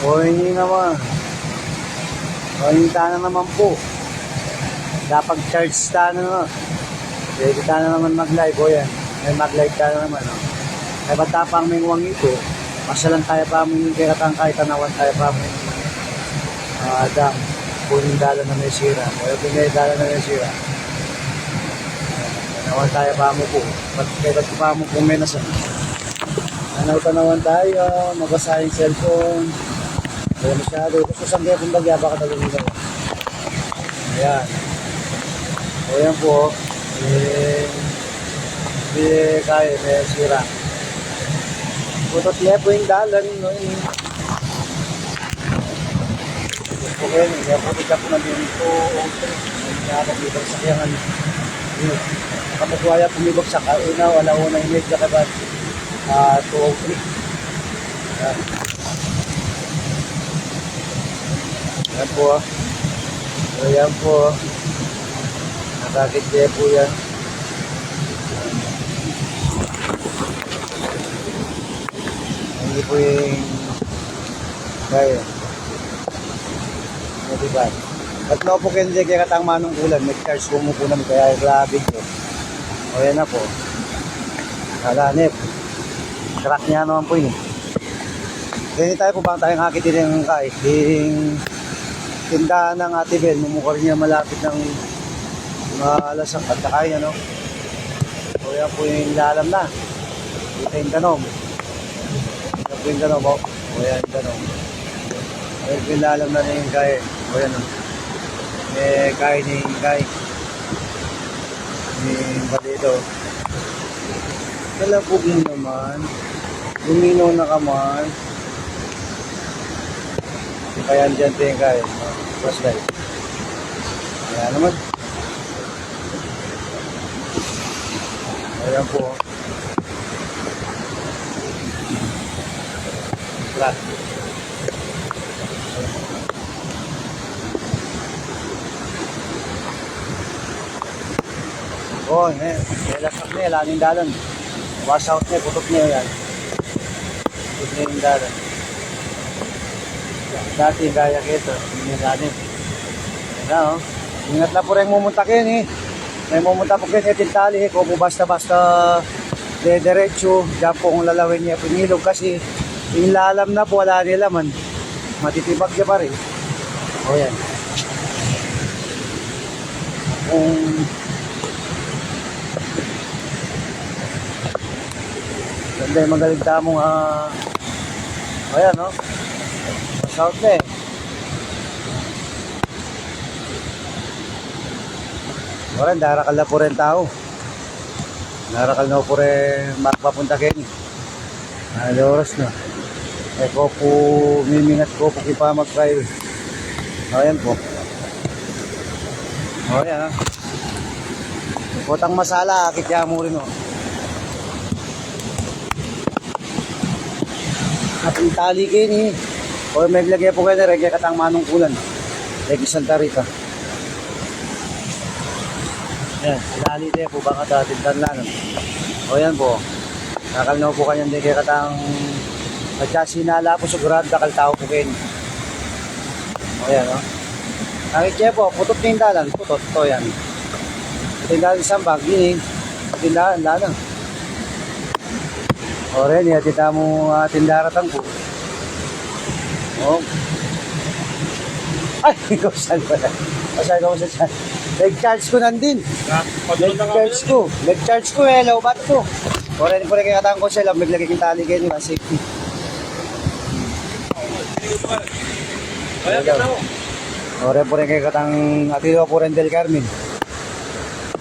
O hindi naman. O hindi na naman po. Dapat charge ta na naman. Pwede ta na naman mag-live. O yan. May mag-live ta na naman. O. Ay ba't tapang may nguwang ito? Masalan tayo pa mo yung kiratang kahit tanawan tayo pa mo yung Adam. Puning dala na may sira. O yung dala na may sira. Tanawan tayo pa mo po. Ba't pa mo kung may nasa. Tanawan tayo. Mabasa yung cellphone. Kaya masyado. Tapos ang kaya kung bagya baka talungin ako. Ayan. O yan po. Kaya may sira. Putot niya po yung dalan. No? Okay. Kaya po tika po na dito. Kaya dito sa kayangan. Kapagwaya pumibog sa kauna. Wala una yung medya kabat. 203. Ayan. Ayan po. Ayan po. Nakakit kaya po yan. Hindi po yung kaya. Diba? At no po kayo hindi kaya katang manong ulan. Nag-charge po mo po naman kaya grabe ko. O yan na po. Kalanip. Crack niya naman po yun. Ganyan tayo po bang tayong hakitin ng kahit. Yung tindahan ng Ate Bel. Mumukha niya malapit ng alas ang pagkakain. Ano? O yan po yung lalam na. Dito yung tanong. Yan po yung tanong. O yan yung tanong. Yan po yung lalam na yung kahit. O yan o. Kahit ni kahit. Yung balito. Talabog mo naman. Luminaw na kaman. Kaya dyan tingin kayo. Plus light. Ayan naman. Ayan po. Flat. Oh, lasak niya. Laning dalan. Wash out niya. Putok niya yan. Putok niya yung dalan. Dati gaya kito, hindi natin. Ayan o. Ingat na po rin mumuntakin eh. May mumunta po kayo tintali eh. Kung basta-basta diretso, dyan po kung lalawin niya pinilog kasi yung lalam na po wala nila man. Matitibag niya pa rin. O yan. Kung ganda yung magaling tamong o yan o. South na eh. Waran, darakal na po rin tao. Darakal na po rin magpapunta kayo. Oras na. Eh ko po, mimingat ko po kipa mag-drive. O yan po. O yan ha. Putang masala, akit mo rin o. At yung tali kayo ni. O may lagay po kayo na regya katang manong kulan. Lagi Santa Rita. Yan, sinali tayo po baka dating tanlan. O yan po. Nakalinaw po kanyang di kaya katang at sinala po sigurado nakal tao po kayo. O yan o. Nakikya po, putot na yung dalan. Putot, to yan. Tindahan isang bag, yun eh. Tindahan, dalan. O rin, yatita mo tindaratan po. Oh. Ay, ikaw saan ko na. Masaya ko sa saan. Nag-charge ko nandin. Nag-charge ko eh. Hello, ba't ito? Oren po rin kakatang ko sila. Maglagay yung tali kayo nila. Safety. Oren po rin kakatang Atiwa po rin Del Carmen.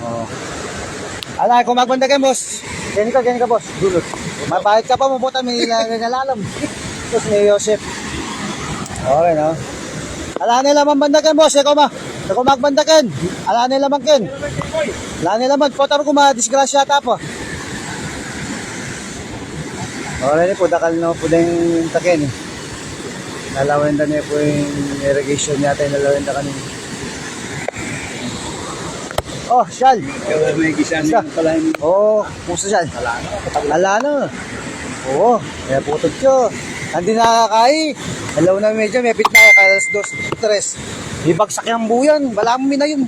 Oh. Alay, kung magbanda kayo, boss. Ganyan ka, boss. Dulot. Mabahit ka pa, mabuta. May nalalam. Tapos may Joseph. Okay, no? Ala nila man bandakin, boss. Ikaw ma. Ikaw magbandakin. Ala nila man kin. Ala nila man. Potar ko ma-disgrasya tapo. Okay, po. Dakal na po din takin. Nalawin na niya po yung irrigation yata. Nalawin na kanin. Oh, Shal. May gisan pala yun. Oh, puso Shal. Ala na. Oo. Kaya putod ko. Hindi nakakain. Alaw na medyo, may pit na kaya alas 2, 3. Ibagsak yung buyan. Wala mo na yun.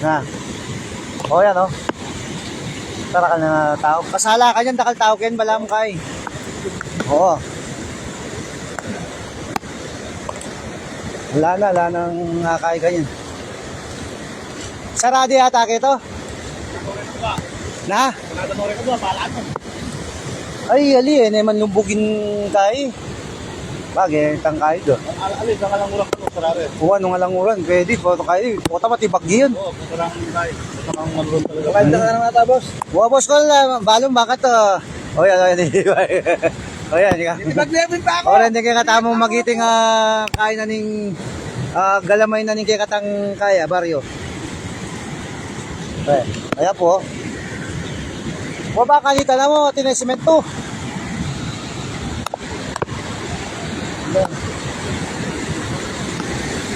Na. O yan o. Tara ka na tao. Kasala ka dyan, dakal tao ken, wala mo kay. Oo. Wala nang nakakain ka yan. Sarado yata ito. Na? Ay, ali eh, naman lumbugin tayo. Bagay, tangkay do. Alis, ang alanguran ko, sarari. Oo, anong alanguran, pwede, foto kayo. Puta matibag yun. Oo, parang tayo. Ito kang maluron talaga. Kaya ka naman ata, boss. Oo, boss ko lang, balong bakit to? O yan, o yan, Ibag-level pa ako! o rin, hindi kaya katamong magiting kain na ning galamay na ning kaya katang kaya, baryo. Kaya po. O ba, kanita na mo, tinesimento.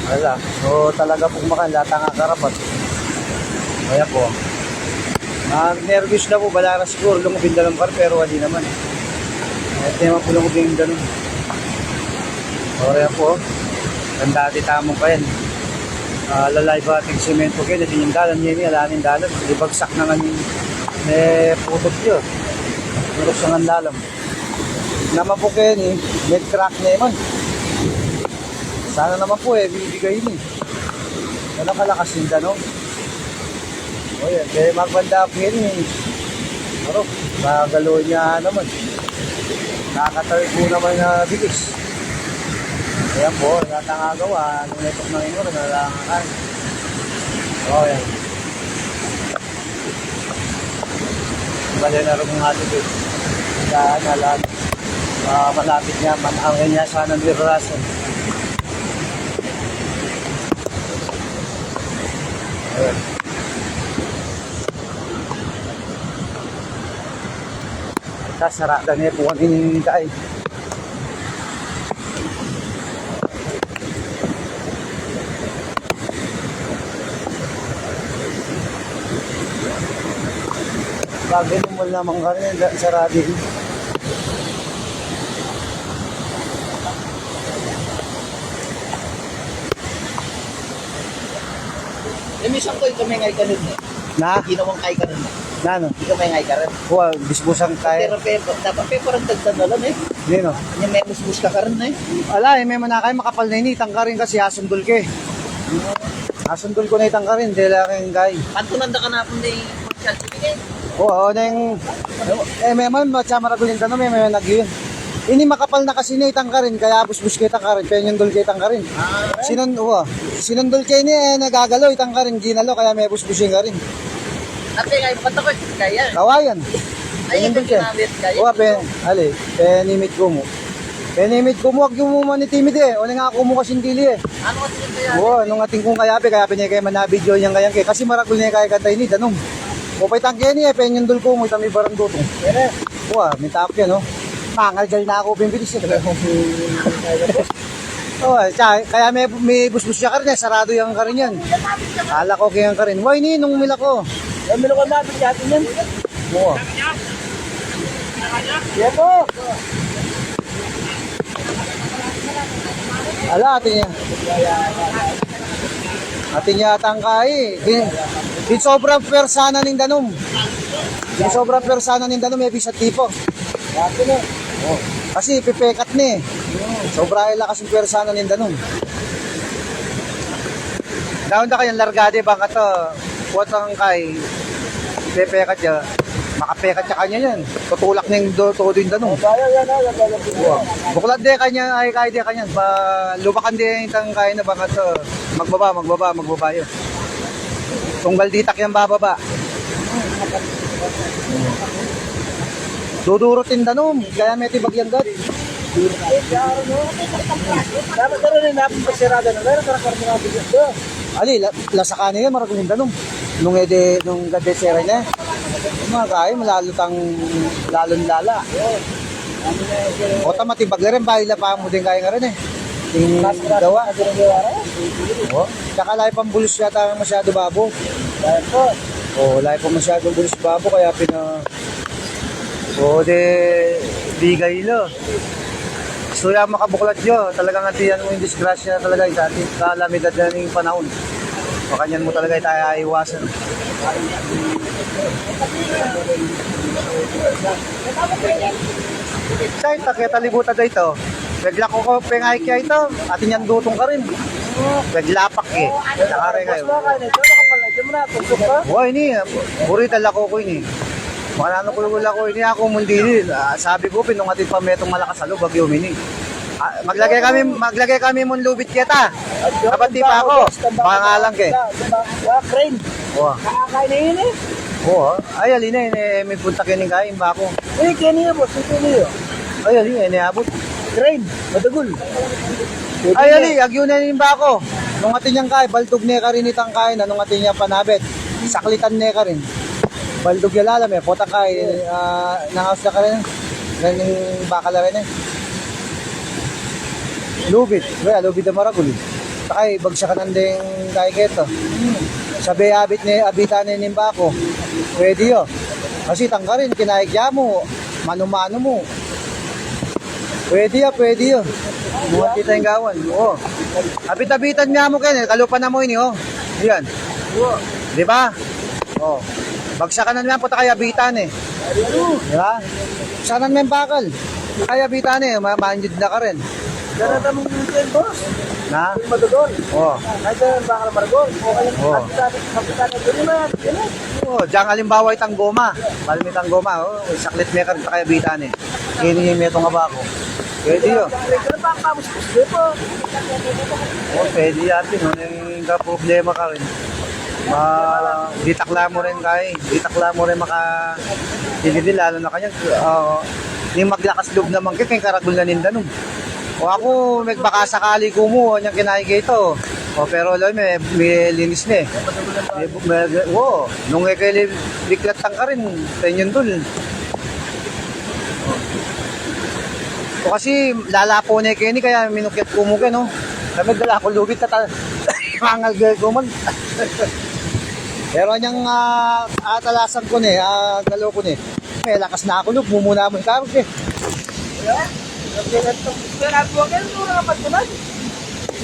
Wala. So talaga pong makalata nga karapat. Kaya po. Nervous na po. Bala na siguro. Lumubin na lang par. Pero wali naman. At naman po lumubin na lang. Kaya po. Ang dati tamong pa yan. Lalay ba ating semento kayo. Dati yung dalan niya. Alanin dalan. Ibagsak na nga yung putot yun. Meron sa nga dalam. Naman po kayo ni. May crack na yun. Sana naman po bibigay ni. Ano kalakas yung tanong? O yan, kaya magbanda po yun eh. Pero, magalo niya naman. Nakakatawid po naman na bilis. Ayan po, natangagawa. Anong netok ng inyo, nalangakan. O yan. Bali na rin ng ating ito. Saan nalang. Malapit niya, manangin niya sana nilirasan. Ayan. Sarada niya po ang hinihintay. Bagay mo lamang ka rin, sarado yun. Minsan ko ito may ngay ka rin eh. Na? Ginawang kay ka rin eh. Na ano? Hindi ka may ngay ka rin. Kuha, bisbusang kaya. Pero dapat parang dagdag na lang eh. Hindi no? Yung may musmus ka rin eh. Ala, may manakay makapal na initang ka rin kasi asundol ke. Asundol ko na itang ka rin, dahil aking gay. Pantunanda ka na po na yung social bigay. Oo, na yung... may man, matsamaragulin ka no, may nagyun. Ini makapal na kasi na itang ka rin, kaya busbus kita ka rin, penyondol ka itang ka rin. Sinundol kayo niya, nagagalo itang ka rin, ginalo, kaya may busbusin ka rin. Ate, kayo pata ko, kaya. Kawayan. Ay, Penyondol ka. kaya. Oo, penimit ko mo. Penimit ko mo, wag yung mo manitimid eh. O nga ako mo kasing dili eh. Ano kasi yung kaya? Oo, nung ating kong kayapi, kaya pinigay manabidyo niyang kayang kaya. Kasi maragul niya kaya kantay ni, danong. O pa'y tangkaya niya, penyondol ko mo, itami barandotong. Oo, may tap yan, no? Mangalgal na ako, pimbilis niya. Oo, kaya may busbus siya ka rin, sarado yung ka rin yan. Kala ko kaya ka rin. Why ni, nung mila ko? Yung milo ka natin natin yan. Oo. Yan po. Ala, atin niya. Atin niya tangkay. Din sobrang persana ng danom. Din sobrang persana ng danom, may bisat tipo. Oh. Kasi pipekat ni. Sobra ay lakas yung persana ng danom. Daon na kayong largade, baka to, puwatang kay, pipekat niya. Makapekat siya kanya yan. Tutulak niya yung todo yung danong. Buklat de kanya, ay kaya de kanya. Lubakan de yung kaya na baka to. Magbaba yun. Tunggal ditak yung bababa. Dudurot yung danom. Kaya may tibag yung gad. Dapat na rin napin pasirada na. Meron parang karang mga Ali, lasaka niya yun, maragulin danom. Nung gade sera niya. Mga kaya, lalong lala. O matibag na rin, bahila pa mo din kaya nga rin eh. Yung gawa. O, tsaka lahi pang bulus yata masyado babo. O, lahi pang masyado bulus babo, kaya O de, bigay lo. Gusto yan makabuklat nyo. Talagang antiyan mo yung disgrasya talaga. Dati kalamidad na yung panahon. O kanyan mo talaga tayo aiwasan. Say, takita libutan dito. Bigla ko pengay kaya ito. Atin yan dutong ka rin. Biglapak eh. Nakare kayo. Wah ini, buri talako ko ini. Manano ko ini ako mundi din. Sabi ko pinungatin pa metong malakas sa loob bagyo mini. Maglagay kami mun lubit kita. Dapat di pa ako. Pangalang ke. Crane. Wah. Nakakain na yun eh. Oo. Ay alina may punta kining kain ba ako. Kaya boss. Ito niyo. Ay alina abot. Crane. Madagul. Ay ali, agyo na rin ba ako. Nung atin niyang kay, baltog ne ka rin itang kain, anong atin niya panabit. Saklitan ne ka rin. Baltog yalalam eh, potang kay, nangaos na ka rin. Ganyan bakal na rin eh. Lubit, lubit na maragul. Takay, bagsakan nandeng kay keto. Sabi abitan ni Nimbako. Pwede yun. Kasi tangka rin, kinaigya mo, mano-mano mo. Pwede yun. Buwan kita yung gawan. Oo. Abit-abitan niya mo kayo. Kalupan na mo ini, oh. Yan. Di ba? Oh. Bagsakan na naman po tayo abitan eh. Di ba? Sana may bakal. Kaya abitan eh. Manjid na ka rin. Ganun tamang yun, boss. Na? Madagol. Oo. Kahit ang bakal maragol. Okay. Magkita na doon naman. Oo. Diyan halimbawa itang goma. Malimit ang goma. Oh. Saklit maker sa kaya abitan eh. Hinihim itong abako. Pwede yun. Ganun pa ang pamus-pus po. Oh, pwede yatin. Yung problema ka rin. Ditakla mo rin kay. Ditakla mo rin hindi lalo na kanya. Yung maglakas loob naman kay karagul na nindanong. O ako, baka sakali ko mo, yung kinahin ito. O pero alam, may linis na eh. Nung kay liklatan ka rin, tanyon dul. O kasi lalapo na kayo ni kaya minukyat ko mo ka, no? Sabi dala ko lubit na mangal ko man. Pero niyang atalasan ko ni, galo ko ni. May lakas na ako lub, mumuna mo yung eh.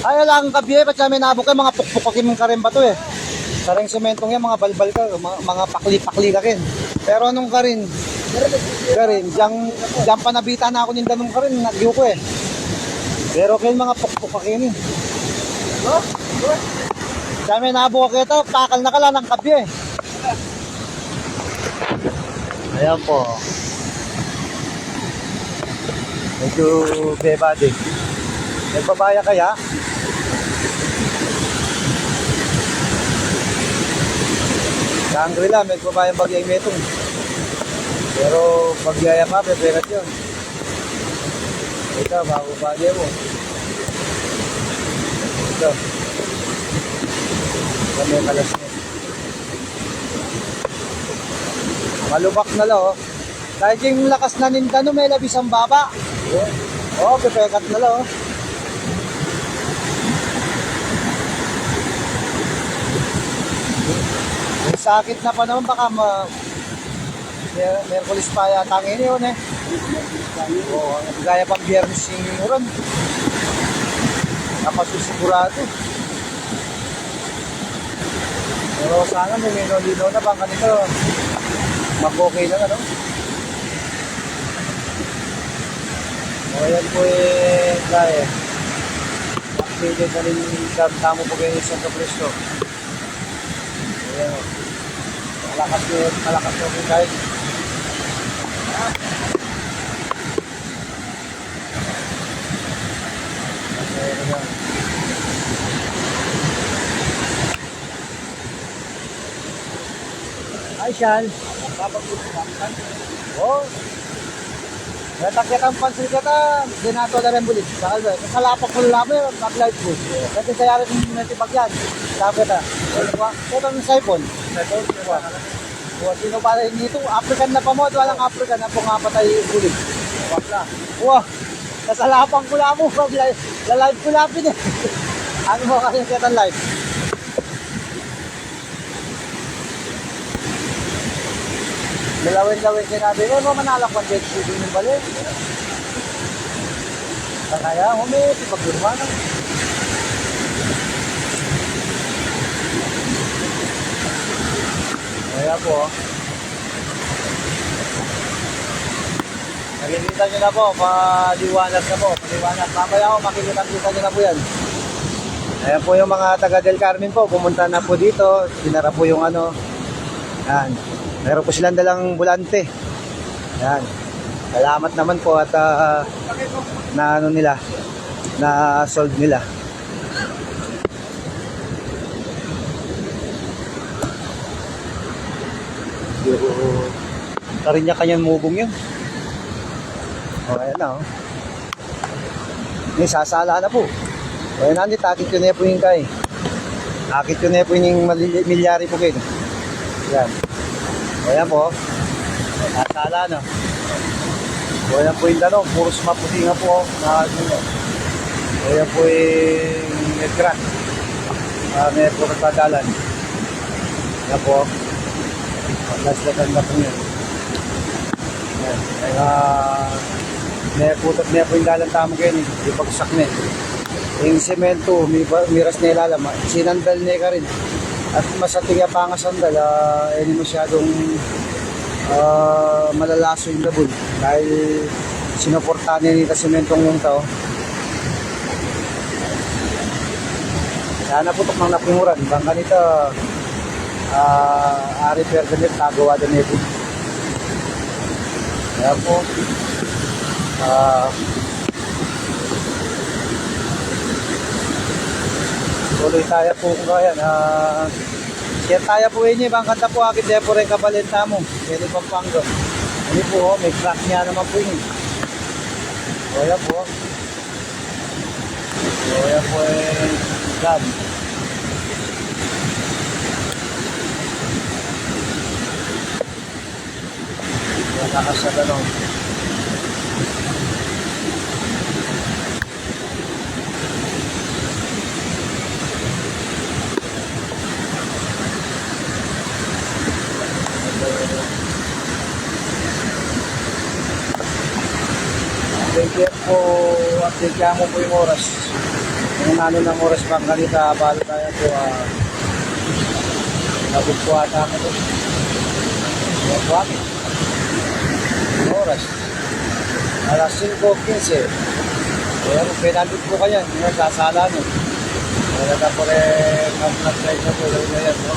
Ay, wala kang kabiye, ba't may nabok kayo, mga pukpukakin mong karin ba to eh. Sarang sementong yan, mga balbal ka, mga pakli-pakli ka rin. Pero anong karin, dyan panabitan na ako ng danong karin, nagyo ko eh. Pero kayo mga pukpukakin eh. Kaya may nabok kayo ito, pakal na ka lang ng kabiye. Ayan po. Medyo beba din. Nagbabaya kaya? Shangri-La, nagbabayang bagyay metong. Pero pagyaya pa, peperat yun. Ito, bago bagay mo. Ito. Kami yung kalas niya. Malubak na lang, oh. Dahil yung lakas na Nintendo, may labis ang baba. Oh, pepekat na lang, oh. Yung sakit na pa naman, baka Merkulis pa yata ngayon yun eh. Oo, gaya pang biyernes yung uran. Napasusigurado. Pero sana may lino na bang kanito. Mag-okay lang ano. O yan po eh, gaya. Activate na rin yung tamo po kayo sa kapresto. Ayan o. Malakas po guys. Ay, Sean. Oh. Natakit ang pansin ka ta. Dinato na rin bulit. Kasalapak mo lang mo yung mag-light po. Kasi sayari kong natipag yan. Tapos ta. Ito ang siphon. Sino pa rin dito? African na pa mo. Walang African na po nga patay bulit. Wala. Wow. Kasalapang ko lang mo. Live ko lapin eh. Ano mo kasi kitang live? Dalawin-lawin sinabi, mo manalakpan din shooting yung bali. Kaya humiti pagdurma na. Kaya po. Nakikita nyo na po, paliwanag na po. Paliwanag. Mamaya ako, makikita nyo na po yan. Ayan po yung mga taga Del Carmen po, pumunta na po dito. Sinara po yung ano. Yan. Meron po silang dalang bulante. Yan. Salamat naman po at na ano nila, na sold nila. Karinya kanyang mubong yun. O, ayan na, oh. May sasala na po. O, ayan na, akit yun na po yung kay. Akit yun na po yung milyari po kayo. Yan. O, ayan po. Sasala na. O, ayan po yung tanong. Puros maputi nga po. O, ayan po yung medcrack. May po nagpadalan. Ayan po. Laslagan na po yun. Ayan. Kaya may putot na po yung dalang tamo kayo. Yung pagsak na eh. Yung semento, miras na ilalam. Sinandal na ka rin. At masating pa nga sandal. Hindi masyadong malalaso yung labon. Dahil sinuportahan niya nita sementong yung tao. Sana putok ng napimuran. Bangka nito, Ari Perganet, nagawa din ito. Kaya po, tuloy tayo po kung kaya. Share tayo po inyo, ibang kanta po akin, dahil po rin kabalenta mo. Pwede Pampanga. Ano po, may crack niya naman po yun. Kaya po. Kaya po God. Malakas sa tanong. Thank you po. Update ka mo po yung oras. Kung ano ng oras pang kanita, balo tayo po. Nabog po ata ako po. Bakit? Oras. Alas 5:15. Kaya kung pinandot po kayo, hindi na sasala no. Kaya na po rin mag-try na po na yan. No?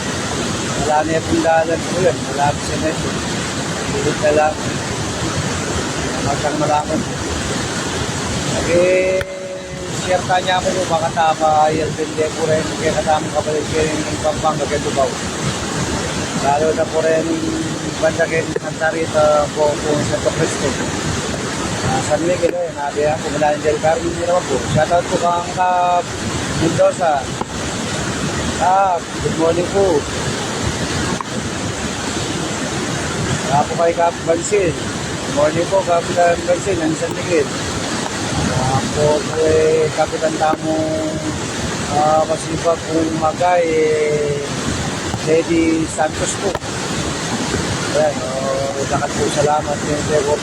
Wala na yung pundalan po yan. Wala po siya na ito. Ulit na lang. Magsang malaman po. Share ka niya mo baka tama yelpende po rin kaya katamang kapalit kayo yung Pampanga kaya Dubaw. Lalo na po rin banda kayo ng Santa Rita po sa Cristo. San Miguel nabi ako mula ng Del Carmen din naman po. Shoutout po kang Mendoza. Good morning po. Po kay Kap Bansin. Good morning po Kapitan Bansin ng San Miguel. Ako po Kapitan Tamo masipag kong magay Lady Santos po. Ayan, lakat po salamat din po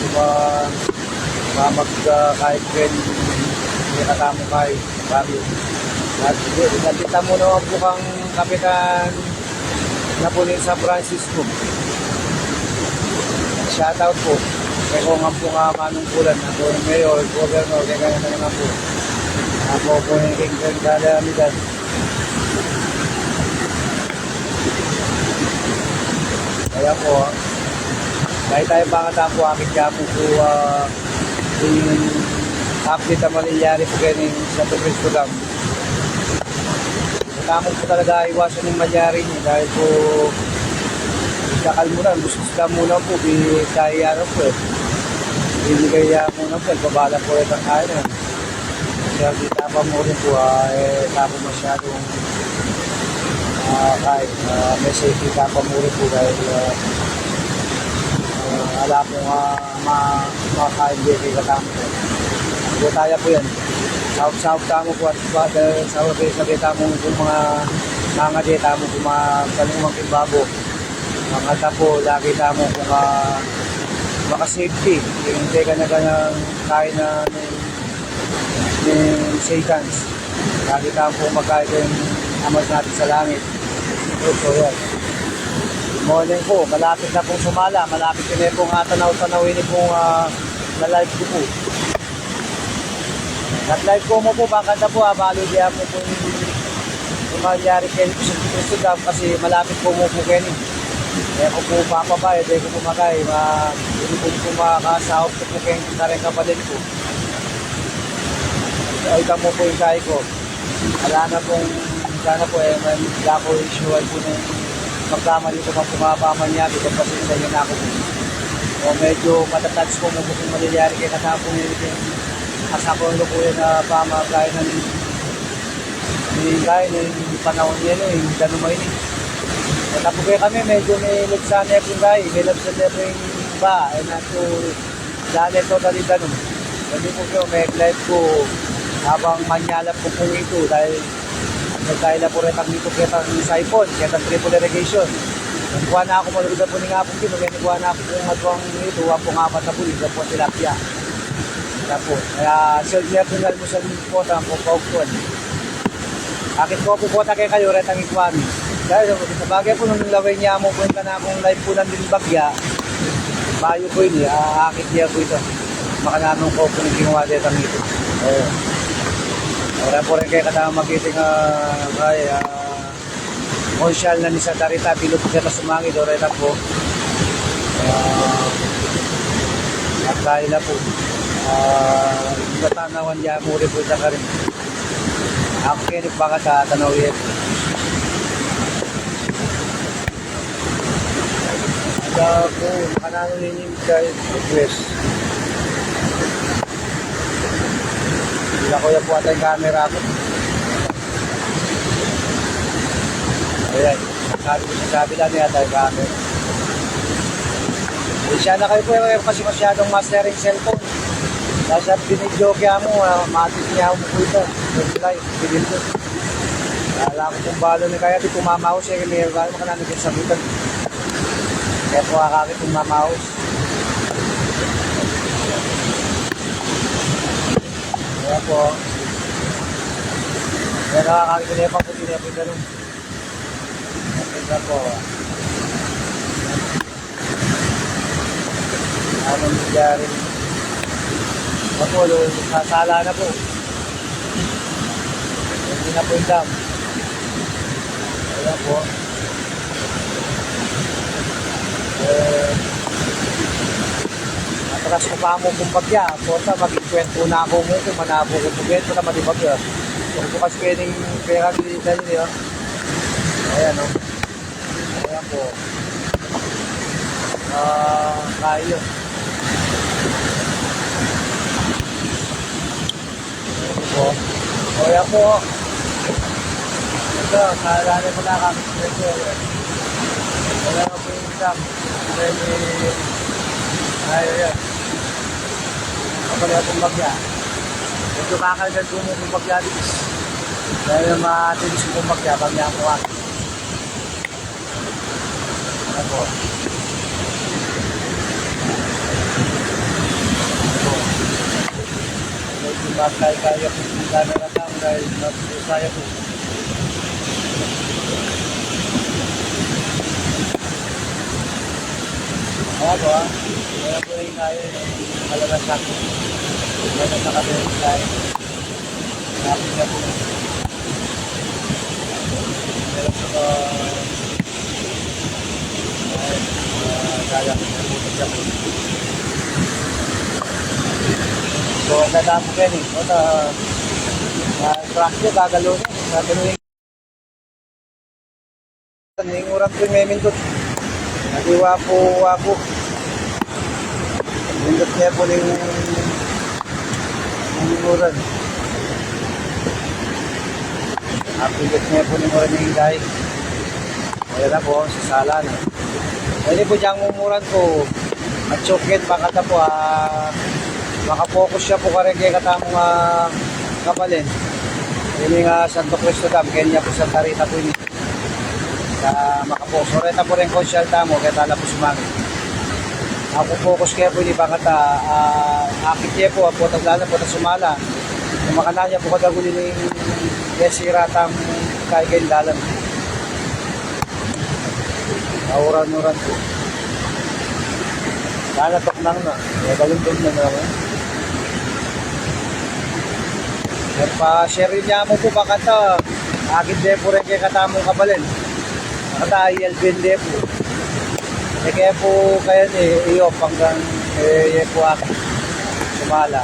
kahit rin hindi katamo kahit babi. At nakita mo naman po kang Kapitan Napoleon San Francisco. Shoutout po. Kaya kung nga po nga manungkulan, ako yung mayor, governor, kaya kaya na naman po. Ako po yung King Calamidad. Kaya po, kahit tayo baka po, akit ka po yung update na mangyayari po ganyan sa Cristo Dam. Tamang po talaga iwasan yung mangyari niya dahil po kakalmunan, gusto sila muna po, kaya ano po binigay muna po, babala po ito ang kaya. Kaya di tapa mo rin po, tapa masyadong kahit may safety tapa mo rin po dahil ala po makakain din kay katamo po. So tayo po yan. Sahog tamo po at sabi tamo po mga deta mo po mga kalumang kimbabo. Ang kata po, lagi tamo kung maka-safety. Hindi ka na ganang kain na ng Satans. Lagi tamo po magkain yung amas natin sa langit. So yan. Good morning po. Malapit na pong sumala. Malapit ko na pong tanaw-tanawin pong na-live ko po. Nag-live ko mo po. Bakit na po balo diya po po yung mangyari kayo po sa Cristo Dam kasi malapit po mo po kayo. Kaya ko po papabay. Dahil ko po magay. Hindi po makakasahop ko po kayo na rin kapalit po. Ay ka mo po yung kaya ko. Wala na pong sana po wala po isual po ng magkamali ko pa pumapaman niya. Ito kasi sa inyo na ako po. O medyo matatats po mo po kung maliyari kayo kasama po yung asapon ko po yun na pamagay ng panahon niya yung ganun mo yun. Tapo kayo kami, medyo may lagsa na yung guy, may lagsa na yung ba, ay nato dahil totally ganun. Hindi po kayo, may live ko habang manyalap po po ito dahil nagkaila po rin ang dito kitang siphon, kitang triple irrigation. Nagkuha na ako malugod po ni nga po dito, may nagkuha na ako kung matwang ito, wapong apat na po, isa po tilapia. Po. Kaya silvia po nga mo sa pota ang pagpaukuan. Akit ko po pota kay kayo rin ang ikwami. Dahil sa bagay po nung laway niya mo po na akong live po ng dinibagya, bayo po yun, akit niya po ito. Makananong ko po nang ginawa dito ang ito. Kaya po rin kayo katama magiting konsyal na ni sa Tarita, pilot siya na sumangid, o rin po. At dahil na po. Batanawan niya mo rin po sa karin. Ako kayo baka sa tanaw yan. At ako, makanano ninyo guys, request. Hindi ko yan po ata yung camera ko. Ayan, sabi lang niya tayo camera. Siya na kayo po kasi masyadong mastering cellphone. Nasa binidyo kaya mo, matis niya mo po ito. Live, bilhin ko. Alam ko kung balo ni kaya di pumamaos siya, may balo ka namin sabitan. Kaya po kakakit pumamaos. Kaya po. Kaya nakakakit ko niya pa po, hindi po ganun. Kaya po. Anong nangyari? Ako, sasala na po. Hindi na po yung dam. Ayan po. Atras ko pa mo kung bagya. Porta, mag-kwento na ako mo kung manabo ko po. Kwento na matibagya. Kung bukas pwedeng pera nilita nyo. Ayan o. Ayan po. Kaya. Po. O yan po. Ito, kalala mo na kami. Wala na po yung isang. Ayaw yan. Kapag itong bagya. Ito kakalagad ko mo kung bagya dito. Dahil matilis kong bagya pag niya po ako. Ano po. Bakal kaya po yung camera lang dahil masaya po. Kaya po kaya po rin kaya malalasak po. Kaya na kami rin kaya. Napin niya po. Meron po kaya po siya po. So, nadamo yan eh. O, track nyo, gagalo nyo. Gagalo nyo. Nanginguran ko yung memindot. Nadiwa po ako. Memindot niya po yung nanginguran. Napindot niya po yung oran yung higay. Kaya na po, sasala na. Pwede po diyang umuran ko. At choket, baka na po makapokus siya po ka rin kaya katamong kapalin. Yun yung Santo Cristo Dam, Kenya po sa Tarita po yun. sa Makapo. So, reta po rin konsyal tamo, kaya tala po sumangit. Ako focus kaya po ni Bangata, akit niya po, po taglala po na sumala. Kung makananya po kadaguli ni Yesiratang kaikain dalan. Auran-uran po. Lalatok nang na, balundong na naman. Pero pa-share niya mo po Bangata, akit niya po rin kaya katamong kabalin. Bangata, ILBND po. Kaya po kayo iyo hanggang po ako sumala.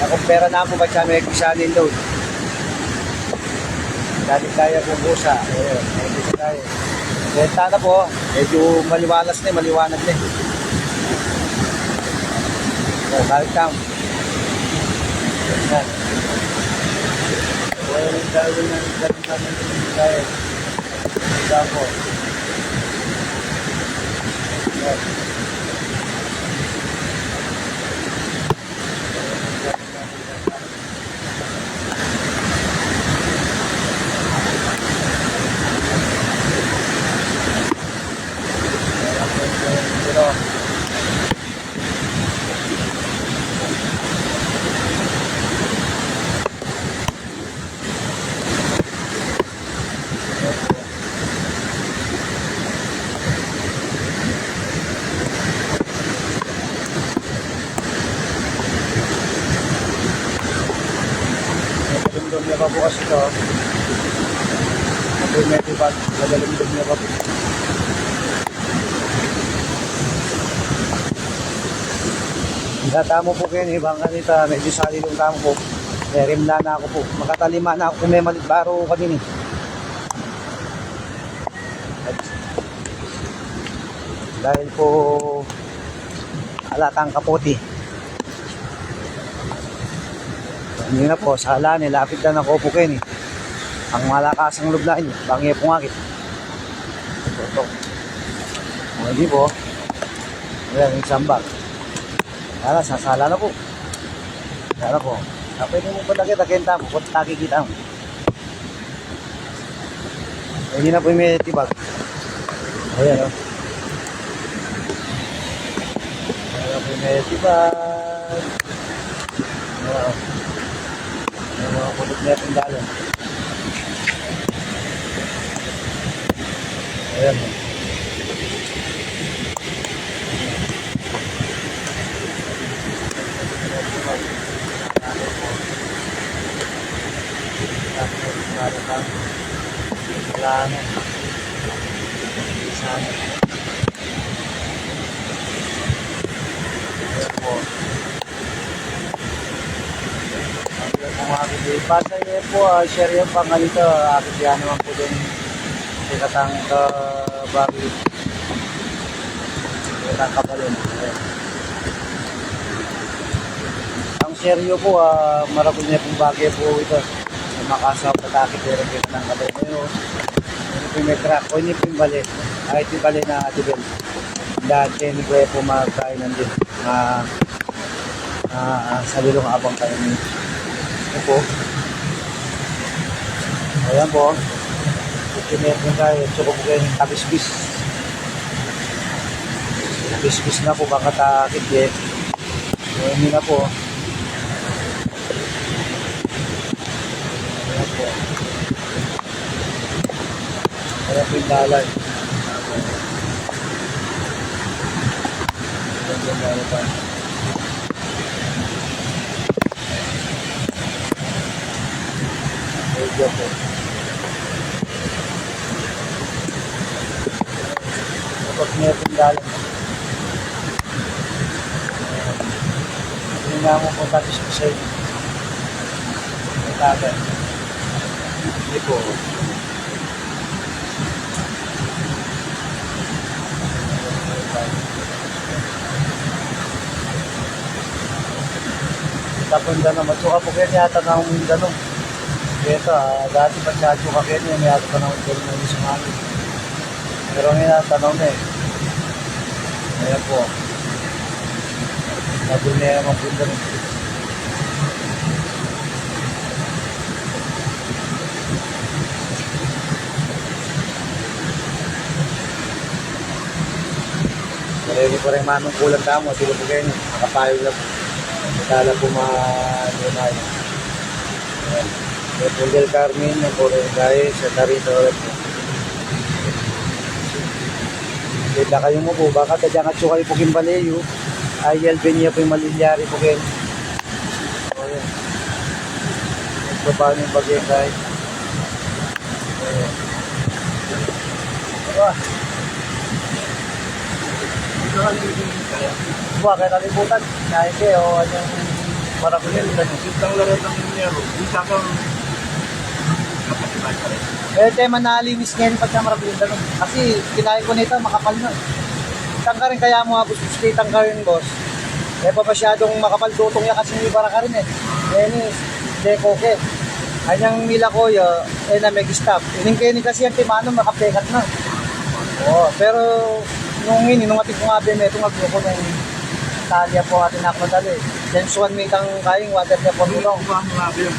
Nakumpera na po ba siya may kisanin load. Dati kaya po busa. Ayun, medyo tayo. Benta na po, medyo maliwanas na maliwanag na So, balik tam. Yan. Well, dahil na ganun tayo. Dapo. Madalumdum niya pa po kasi ito. Madalumdum niya pa po. Tamo po kayo ni Bang Anita, medyo salilong tamo po. Rimla na ako po. Makatalima na ako kung may malitbaro kami ni. Dahil po alatang kaputi. Hindi na po, sa halani, lapit na ako po kayo ni. Ang malakas ang lubla niyo, bangi po ngakit. Ito. Hindi po. Ayan, yung sambak. Sana, sasala na po. Sana po. Pwede mo pa nakita mo, kung nakikita mo. Hindi na po yung may tibag. Ayan o. Ayan na po yung may tibag. Ayan o. Ayan mga kulot niya itong dalan. Ayan o. Wala na. Sana. Ayan po. Pasa niya po, share yung pangalito. Akit yan naman po din. Sikatang babi. Sikatang kabalin. Ang seryo po, marapos niya pong bagay po ito. Makasaw patakit pero kita ng kabay ngayon. Ini po may crack o ini po yung bali. Ito yung bali na atibel. Dahil hindi ko po magkain nandun. Sa lilong abang kayo nyo. Ito po. Ayan po. Itinip nyo kayo. Tsoko po kayo yung tabis-bis. Tabis-bis na po baka takit eh. So, hindi na po. Kaya pindalay. Pindalay pa. Medyo po. Kapag may pindalay. Hindi nga mo po tapos ko sa inyo. May tagay. Hindi po. Tapos na matsuka po kaya yata na akong ganun. Ito, dati pa siya atsuka kaya niya, may ato pa na akong ganun na sumali. Pero ngayon tanong na eh. Ayan po. Nabul niya yung mga ganun. Marami po rin manungkulan tamo. Sila po kayo. Nakapayo lang. Matala po ma-lunay. May Del Carmen. May po rin kayo. Sa Tarito ulit po. Kita kayo mo po. Baka tadyang at kayo po kimbalayo. Ay Albania po yung malilyari po kayo. O yan. Paano yung bagay kahit. Ayan. Wah. Wah, kaya kalibutan. Kahit kayo, anong marakunin. Sintang laro ng Nero. Isa kang kapatiban pa rin. Eh, tema nalinis ngayon pagka marakunin. Kasi kinain ko nito, makapal na. Tangka rin kaya mo, boss. Tangka rin, boss. Eh, pa masyadong makapal tutong yan kasi may para ka rin eh. Denis, Dekoke. Anyang nila ko eh na mag-stop. Ining kasi yung timano, makapekat na. Oo, pero nung ating kong abe, may itong aglo ko ng talya po atin nakmadali. Then suwan may itang kaing water niya po nilong. Ang mga yung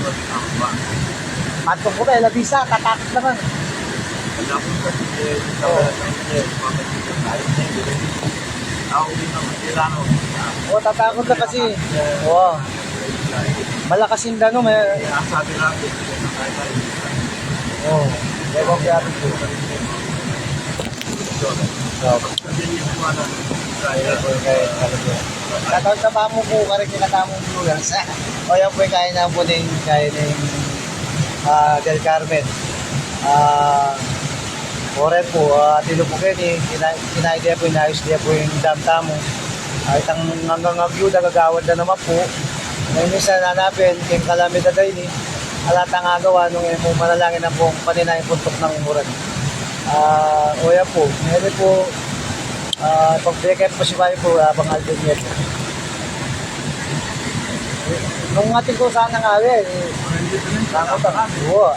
At kung ko ba, labisa, tatakot naman. wala po kasi sa wala ng Nero. Ako din ang matirano. Oo, tatakot na kasi. Oo. Malakas yung dano, may... Ang sabi natin, Oo. Ewan kaya rin po. Katawag sa pamo po, karin kinatamong viewers. O yan po yung kaya na po ng Del Carmen. Oret po, tilo po kayo ni kinaidea po, inayos dia po yung damtamo. Itang hanggang view, nagagawad na naman po. Ngayon minsan nanapin, kayong kalamida tayo ni alatang agawa nung yung manalangin na pong paninay puntok ng umuran. O yan po, ngayon po, pag-break po si Bayo po, abang Alvin niya po. Nung ating ko sana nga oo.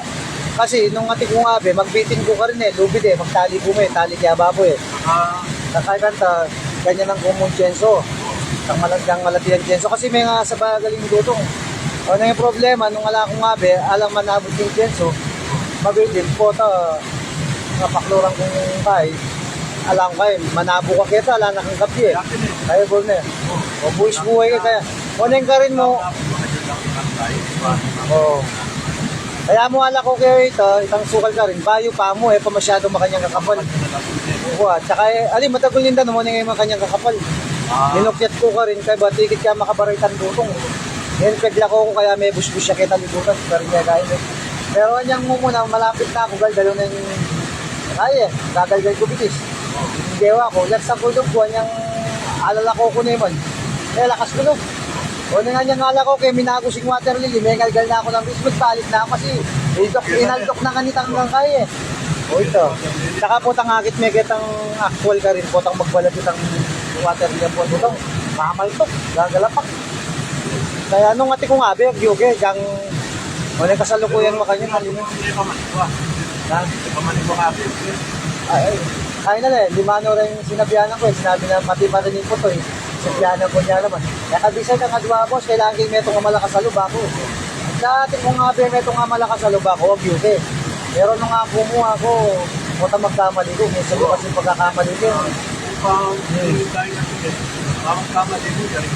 Kasi nung ating ko nga magbitin ko ka rin lubid magtali ko tali kaya babo Nakakanta, ganyan ang kumonsenso. Ang malatihan Jenso kasi may nga sa bagaling dutong. O na yung problema, nung wala akong ngabe, alam man nabot yung Jenso, mabilin po ito, napaklurang kong kay, alam kayo, manabo ka kita, ala na kang kapi Kaya po na o buwis buhay ka kaya. O na yung karin mo, kaya mo ala ko kayo ito, itang sukal ka rin, bayo pa mo, pa masyado makanyang kakapal. Tsaka alin, matagol ninda naman yung makanyang kakapal. Ninukyat ko ka rin, kaya ba tikit ka makabaraitan dutong. Yan, pegla ko kaya may busbus siya kita libutan, pero niya gaya Pero anyang mo muna, malapit na ako, galdalo na yung gagalgal ko bitis. Gewa ko, last sa kulog ko, anyang alala ko naman. Lakas ko no. O nga niyang ala ko, kaya minago sing water lily, may galgal na ako ng bisbut, palit na ako kasi inaldok na kanitang lang kaya O ito. Saka po tangakit may kitang actual ka rin po, tang magbalat itang water lily po itong mamaltok, gagalapak. Kaya nung ati kong abe, agyoge, gang wala kasalukuyan mo kanya, kalimutan. Kaya na limano rin sinabihan ko sinabi na pati pa rin po ito sinabihan ko niya naman. Kaya kabisay ka nga duwa boss, kailangan kayo may itong malakas sa luba ko. Dati kung nga may itong malakas sa luba ko, agyoge. Pero nung nga kumuha ko, puta magkamali ko, may sabi kasi pagkakamali ko.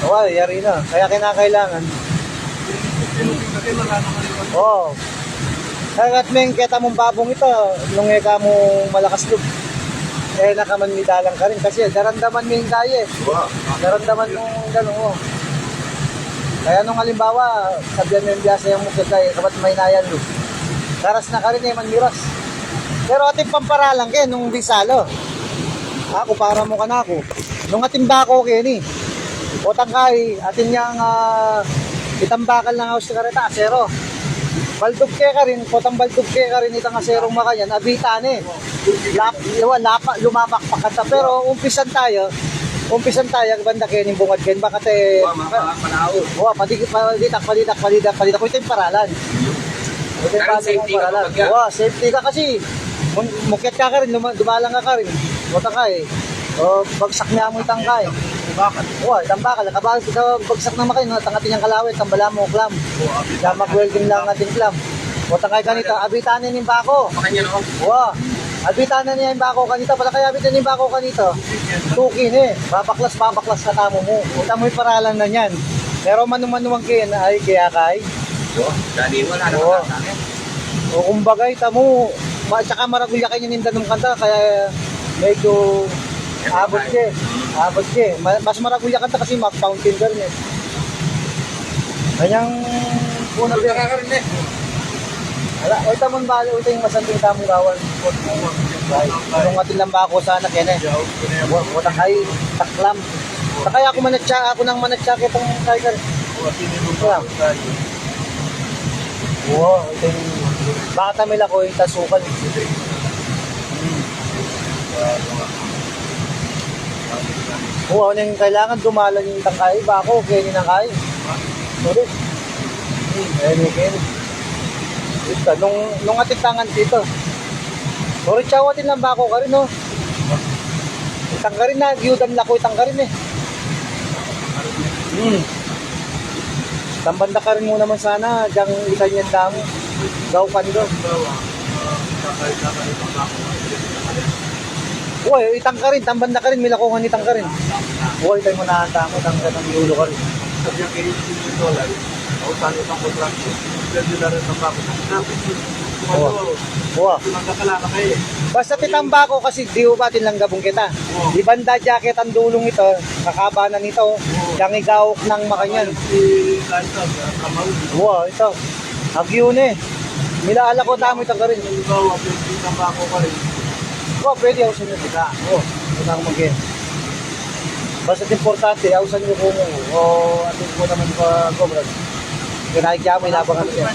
Oo, yari na. Kaya kinakailangan. Oo. Kaya may kita mong babong ito, nung eka mo malakas loob. Nakaman midalang ka rin kasi darandaman mo yung kaya Darandaman mo gano'n Kaya nung halimbawa, sabihan mo yung biyasa yung mukha kaya kapat may nayan loob. Daras na ka rin manmiras. Pero ating pamparalang kayo nung bisalo. Ako, para mo ka na ako. Nung ating bako kayo ni. O tangkay, atin niyang itambakal ng house kareta, asero. Baldog ka rin, potang baldog ka rin itang aserong makanyan, abitan lumapak pa kata. Pero umpisan tayo, banda kayo ng bungad kayo, baka te, palidak, kung ito yung paralan. Safety ka kasi, mukyat ka rin, dumalang ka rin, bota ka bagsak niya mo itang kay. Tambakal, bagsak na makain, tangatin yung kalawit, tambala mo, klam. Kaya mag-welding lang ating klam. O tangay ganito, abitanin yung bako. Albitan na niya yung bako kanito. Pala kaya bitin yung bako kanito. Tukin eh. Babaklas na tamo mo. Kita mo yung paralan na yan. Pero manumanuang kayo na ay kaya kay. Dali wala na Oo. sa akin. O kumbaga, tamo. Tsaka maragulya kayo nindan ng kanta. Kaya medyo abot siya. Abot siya. Mas maragulya kanta kasi mag-fountain ka rin eh. Kanyang una Wala ka rin eh. wala, o tamon bali, o yung masanting tamong gawan. Anong atin lang ba ako sana, kene? Wala kay taklam. Kaya ako manatsa, ako nang manatsa kitong tiger. Oo, ito yung, baka tamil ako yung tasukan. Oo, ano yung kailangan dumalan yung tangkay, bako, kaya yung nangkay. Sorry. Ayun, kaya. Ito, nung atitangan dito. Sorry, chawatin lang ba ako ka rin, no? Itang ka rin na, giyudan lako itang ka rin eh. Tambanda ka rin mo naman sana, diyang isa niyan damo. Gaw ka nito. Uy, itang ka rin, tambanda ka rin, milakungan itang ka rin. Uy, tayo mo nakanta mo, itang ka ng yulo ka rin. Sabi yung $18, utan itong contraction. Pwede na rin ang bako. Uwa. Magkakalala kayo. Basta titamba ko kasi di ba lang gabong kita. Di banda jacket ang dulong ito, kakabanan nito, yang igawok ng makanyan. Si Kanto, Kamal. Wow, ito. Agyun eh. Milaala ko tamo ito ka rin. Ikaw, ang bako ka rin. Oh, pwede ako sa inyo kita. Oh, ito ako mag-in. Basta importante, ako sa inyo kung atin ko naman pa gobras. Kinahigya mo, inabangan siya.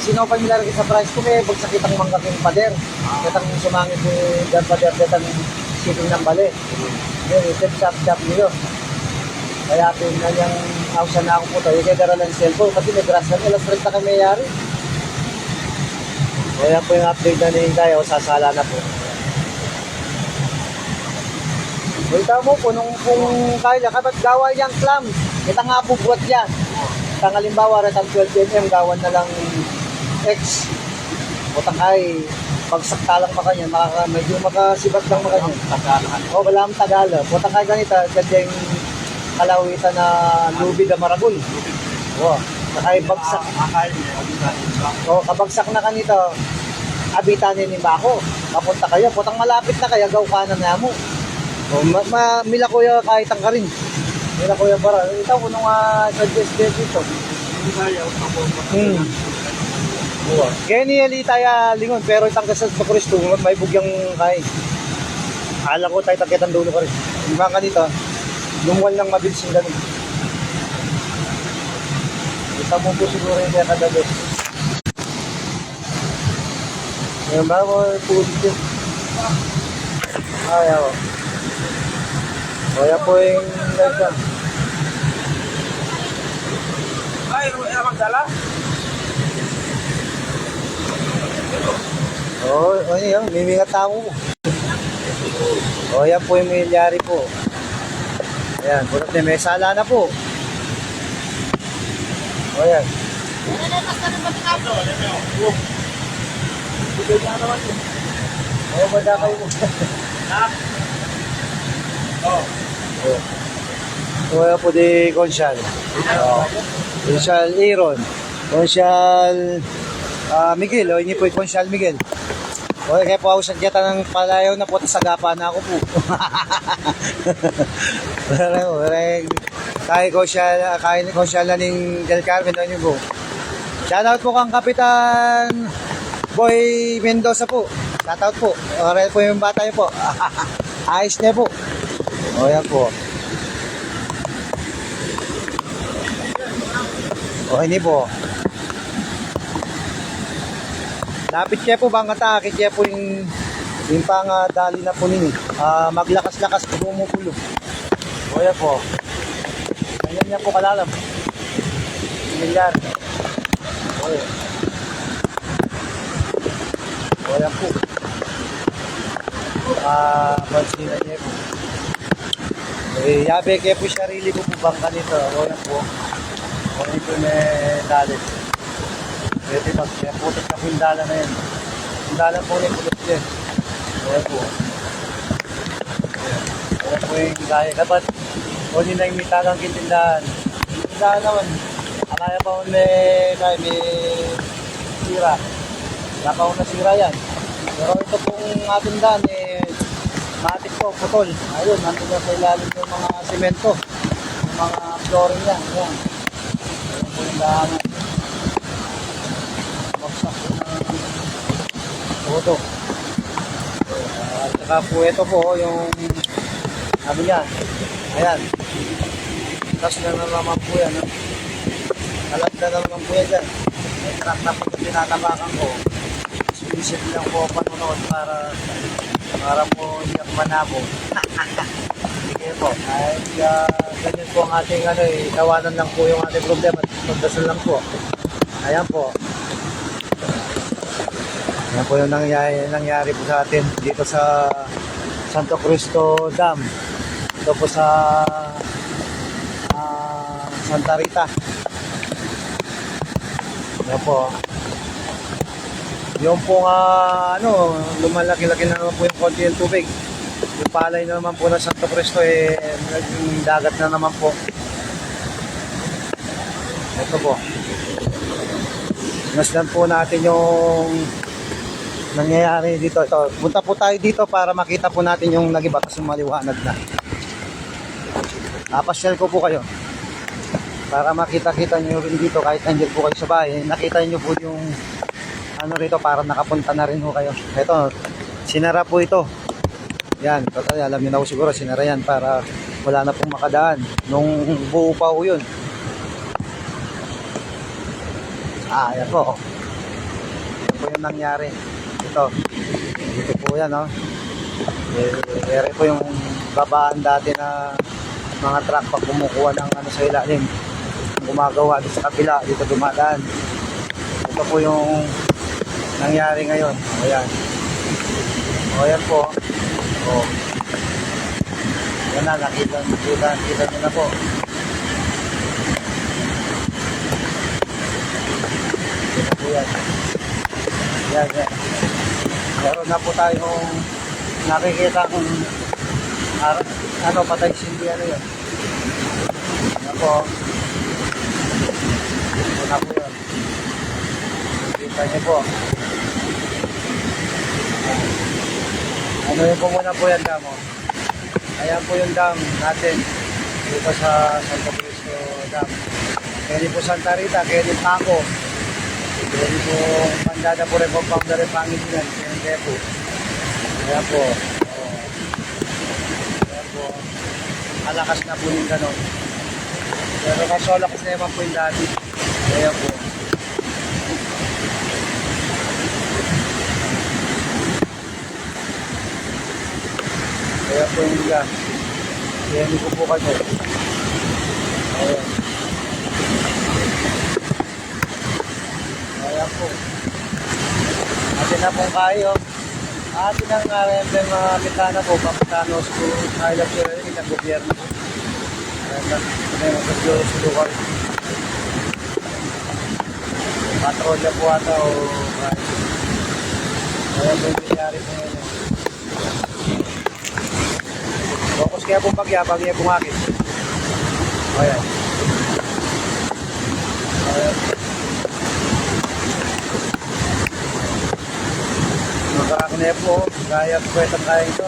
Sino pa nila rin sa price ko, may bagsakitang manggaking pader. Kitang sumangit ni Dan Pader, kitang shipping ng bali. Yun, itip shop niyo. Kaya pinanyang hausan na ako po tayo, kaya dara lang cellphone, kasi may grass lang, ilas rin na kami mayari. Kaya po yung update na ni Tayo, sasala na po. Wala mo po, kung kaya, kapat gawa niyang clam, kita nga po buwat niya. Tang halimbawa, retang 12 mm, gawan na lang X. O takay, pagsakta lang makanyan, medyo makasibat lang makanyan. Tagalahan. O wala ang Tagala. O takay ganita, ganda yung kalawitan na lubid na maragul. O, takay bagsak. Akay niya, abitan niya. O, kabagsak na kanito, abitanin ni Bako. Kapunta kayo, putang malapit na kaya, gaw kanan na mo. O, mila kuya kahit ang karin. Mila kuya para. Ito, kung suggest dito. Hindi kaya, ako. Kaya ni Alita ya lingon, pero itang kasal sa Kristo, may bugyang kay. Ala ko tayo takit ang dulo ka rin. Yung mga kanito, lumuwal ng mabilis yung ganun. Kita mo po siguro yung kaya kadabos. Ngayon ba mo pulit yun? Ayaw. Kaya po yung live na. Ay, magdala? Oo, ano yun, mimingat tamo mo. O, yan po yung milyari po. Ayan, pulot na may sala na po. O, yan. O, bada kayo mo. O, yan po di Consyal. Consyal Aaron. Consyal Miguel. O, hindi po yung Consyal Miguel. O, kaya po ako sa ng palayaw na po, tasagapa na ako po. Kaya ko siya na ng Del Carmen, doon yung po. Shoutout po kang Kapitan Boy Mendoza po. Shoutout po. Oral po yung bata yun po. Ayos niya po. O, yan po. O, hindi po. Lapit siya po bang atake siya po yung pang dali na po nini. Maglakas-lakas po bumupulo. O, yan po. Ganyan niya po kalalam. Milyar. O, yan. O, yan po. Pansina niya po. Yabe kaya po siya rili po bangka nito. O, yan po. O, ito may dalit. Pwede pag kaya putot na pindala na yan. Dalan po ni Pulot din. Ayan po. Ayan po yung gaya. Dapat, o din na yung mitagang kitindahan. Tindahan naman. Alaya pa mo may sira. Wala pa mo na sira yan. Pero ito pong ating daan, matik po, putol. Ayun, nandun na sa ilalim ng mga semento. Yung mga flooring yan. Ayan. Ayan po yung daan. Baksak po ng puto. At saka po ito po, yung sabi niya. Ayan. Tapos na naman po yan. Alam na naman po yan dyan. May truck na po yung tinatapakan ko. Isip lang po panonood para po hindi ako manabo. Sige po. Ay, ganyan po ang ating tawanan lang po yung ating problema. Magdasal lang po. Ayan po. Ayan po yung nangyari po sa atin dito sa Santo Cristo Dam. Ito po sa Santa Rita. Ayan po. Yung po lumalaki-laki na naman po yung konti yung tubig. Yung palay na naman po ng Santo Cristo, naging dagat na naman po. Ito po. Nasdan po natin yung nangyayari dito. Ito, punta po tayo dito para makita po natin yung nagiba kasi maliwanag na. Pasyal ko po kayo. Para makita-kita nyo rin dito kahit nandiyan po kayo sa bahay. Nakita nyo po yung rito para nakapunta na rin ho kayo. Ito, sinara po ito. Yan, alam niyo na po siguro, sinara yan para wala na pong makadaan. Nung buo pa po yun. Yan po. Yan po yung nangyari. Ito. Dito po yan, no? Ere po yung babaan dati na mga truck pag kumukuha ng sa ilalim. Gumagawa dito sa kabila, dito dumadaan. Ito po yung nangyari ngayon. Ayan. Ayan po. Yan na, nakita nyo na po. Yan po yan. Yan. Meron na po tayong nakikita kung patay sindi yan. Yan po. Ito na po yan. Kita nyo po. Yun po muna po yan dam. Ayan po yung dam natin dito sa Santo Cristo Dam. Kaya po Santa Rita, kaya din Paco. Kaya po Mandada po rin po Pangdari Pangilinan. Kaya po. Ayan po. Ayan po. Alakas na po yung ganon. Pero kasolakas na naman po yung dati. Ayan po. Kaya po yung gas. Kaya hindi ko po kayo. Ayan. Ayan po. Atin na pong kayo. Atin ang yung mga mitana po. Papitano sa Highland Sierra ng gobyerno po. Ayan na. Ayan ang gobyerno sa lugar. Patrolya po ata o ayan po yung nangyari po ngayon. Focus kaya pong bagya pong akin. Ayan. Ayan. Makarak na po. Gaya po itang kaya ito.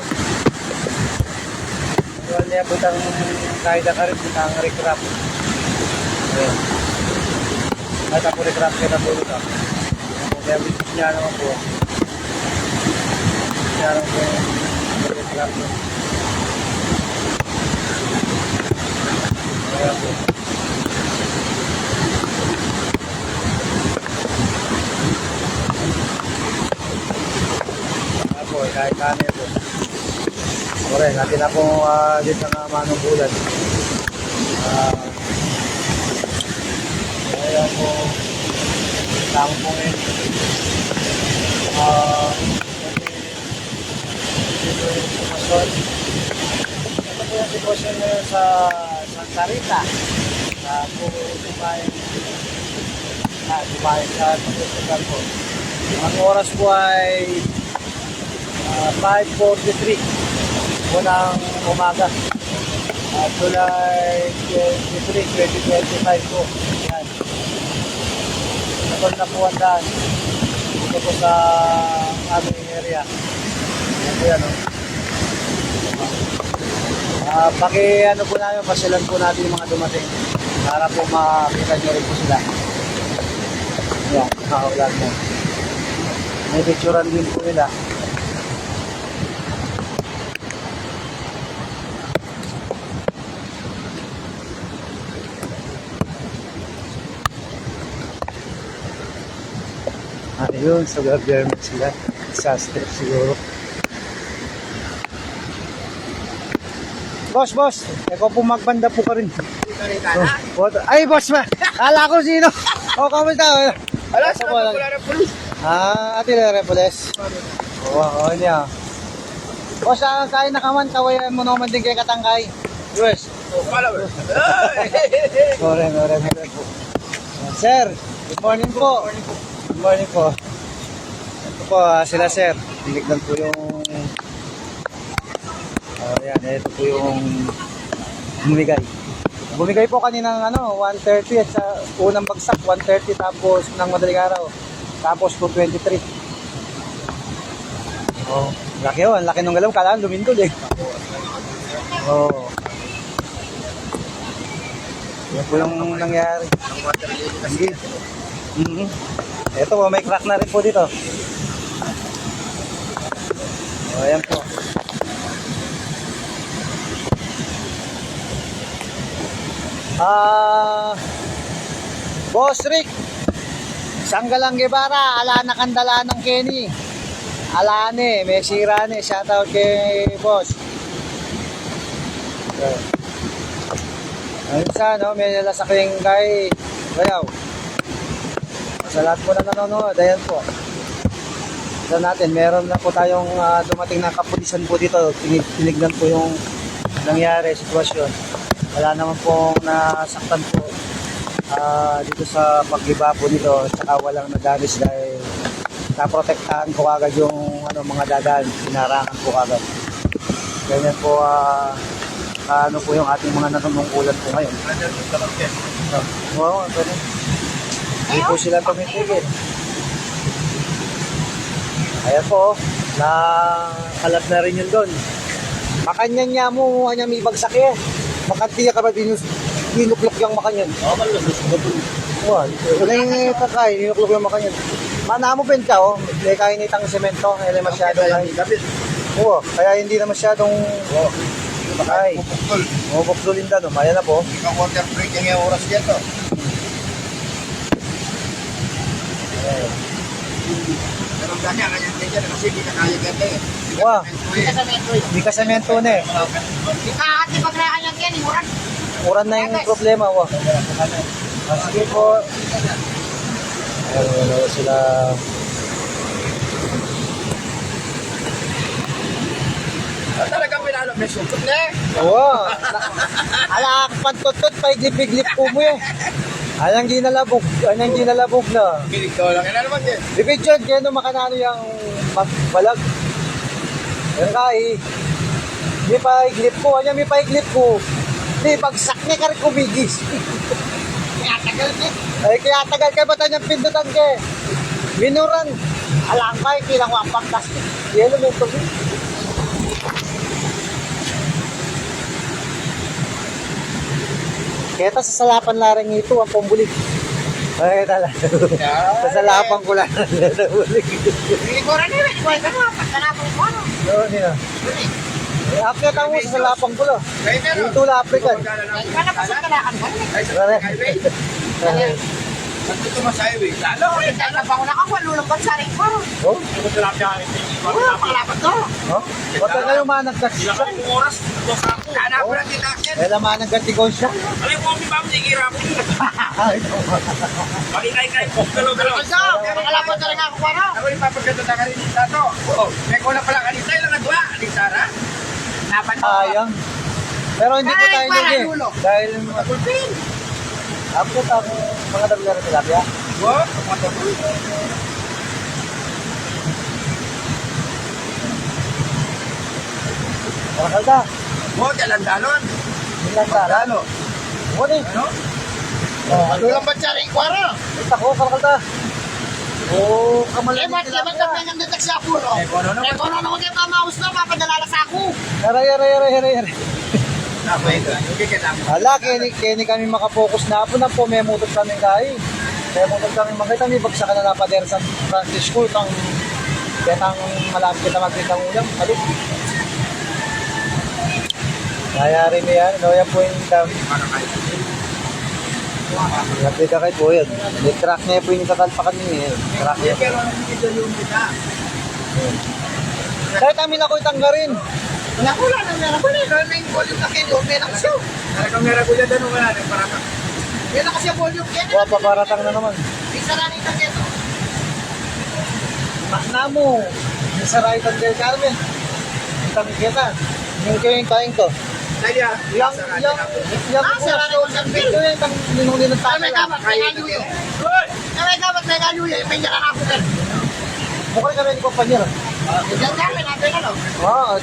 Iwan niya po itang kaya ka rin. Itang recrap. Ayan. Kaya po recrap kaya po ito. Kaya bisis niya naman po. Niya naman po recrap po. Ayan po. Ayan po, kahit kami po. Kore, natin na po dito nga manong bulan. Ayan po. Tama po ngayon. Dito yung sitwasyon. Ito po yung sitwasyon ngayon sa Santa Rita. Sa Dubai sa hospital po. Ang oras po ay 5:43 po ng umaga. July 23, 2025 po. Yan. Napon na po ang daan. Dito po sa aming area. Yan po yan, no? Ano po namin, pasyalan po natin yung mga dumating para po makita nyo rin po sila. Yan, nakaulan mo. May picturean din po nila. Ayun, sa government sila. Disaster siguro. Boss, ikaw po magbanda po ka rin. Ay, boss ma! Kala ko sino? Kamusta? Ala, sa popular ng pulis. Ate Repoles. Oo, niya. Boss, kain na kaman, kawayan mo naman din kay Katangkay. Yes. Pala ba? Sorry po. Sir, good morning po. Good morning po. Ito po, sila sir. Tinignan po yung... Ayan, ito po yung bumigay. Bumigay po kaninang 1:30 at sa unang bagsak 1:30 tapos ng madaling araw. Tapos 2:23. Oh, laki yun. Laki ng galaw. Kailangan lumindol eh. Oh. Yan po yung nangyari. Hindi. Ito po, may crack na rin po dito. Oh, ayan po. Boss Rick, Sanggalang Guevara, ala na kandala ng Kenny. Alane, may sira ni. Shoutout kay boss. Okay. Ayun sa, may nalasakling kay Bayaw. Sa lahat po na nanonood, ayan po. So natin, meron na po tayong dumating na kapulisan po dito. Tinignan po yung nangyari, sitwasyon. Wala naman pong nasaktan po dito sa pagliba po nito. Saka walang nadamage dahil naprotektahan po agad yung mga dadaan. Pinarangan po agad. Ganyan po ano po yung ating mga nanunungkulan po ngayon. Oo, ganun. Hindi po sila tumitigil. Ayan po, nakalat na rin yun doon. Makanyan niya mo, kanya may bagsak eh. Makantiya ka ba dinuklok yung makanyan? Oo, malusos ko po. Oo, wala yung kakain, dinuklok yung makanyan. Mana mo benta may kainitang semento, hindi masyadong oo, kaya hindi na masyadong ay, pupuktulin na ayan na po. Ikaw water break yung oras dito. Pero ganyan, ganyan dyan kasi hindi na kaya ganda eh. Wow, hindi ka semento na eh. Ikakati pag nakanyang yan, imuran. Uran na yung problema, wow. Sige po. Ayun, sila. Talagang pinalo, may sukot na eh. Oo. Ala, pagtutot, paiglip-iglip po mo eh. Anong ginalabog na. Pilig ko lang, yan naman din. Bibidyon, kaya nung makanano yung balag. Yan ka eh. May paiglip ko, may paiglip ko. May bagsak niya ka rin kumigis. Kaya tagal ka. Ay, kaya tagal ka ba tanyang pindutan ka eh. Minuran. Alam ka, kilang wapang plastic. Yan naman ito. Kaya sa salapan laring ito, ang pambulig. Ay, talaga. Sa salapan ko lang. Liguran na yun, ikuhay ka na. Pagkalapang ko ano. Oo, niya. After mo sa salapang ko lang. Dito la African. Ay, ka na pa sa kalakan ka. Ay, sa highway. Nandito mo sa highway. Lalo, Dahil nabangon ako, walulang pa sa rin ko. Oh? Oo, pangalapat ko. Oh? Baka ngayon managkat siya. oras. Hanap ko lang tinakyan. Kaya managkat ikaw siya. Alam mo, may bang sigira ko. Makinay-kay. Galaw-galaw. Pangalapat na rin ako ko ano. Ako yung papaganda na kanina dito. May ko na pala kanina. Ilang nagawa? Aling Sara? Napan mo. Sayang. Pero hindi po tayo nag dahil Pulpin. abot ang mga dagdag tilapia. What? Karakalda. Mo, dalan-dalon. Ilan ka? Dalo. Muni. Ano? Oh, Ano lang ba siya rin kwara? ito ko, karakalda. Oh, kamalan Lebat, lebat ka ng detek sa puro. Eh, kono naman. Eh, kono naman kayo pamaus na, papadalala sa ako. Aray. Ako ito. Hindi ka lang. Hala, kini kami makapokus na po na po, may mutot kami kain. May mutot kami makita, may bagsakan na napader sa Francisco, kang ketang malapit na magkita ng ulam. Halik. Nayari mo yan, no, yan po yung napita kay po yun. May crack niya po yung kakalpakan niya. Crack niya. Pero hindi ko yung kita. Kahit amin ako itangga rin. Nakula na meron ko rin. May volume na kayo, may lang siya. Talagang meron ko dyan doon wala. Nagparaka. May lang kasi volume. Yan Wala pa paratang na naman. Isa na rin ka dito. Makna mo. Yung saray itangga Carmen. Itangga kita. Yung kayo yung kain ko. Kaya, Yang Sarado ko sa ito yung itang ninuli ng Ay, may tatay. gabat, may galuyo. May gabat, may galuyo. May nyaran ako din. Mukhang kami ni kompanyero. Diyan kami natin ano.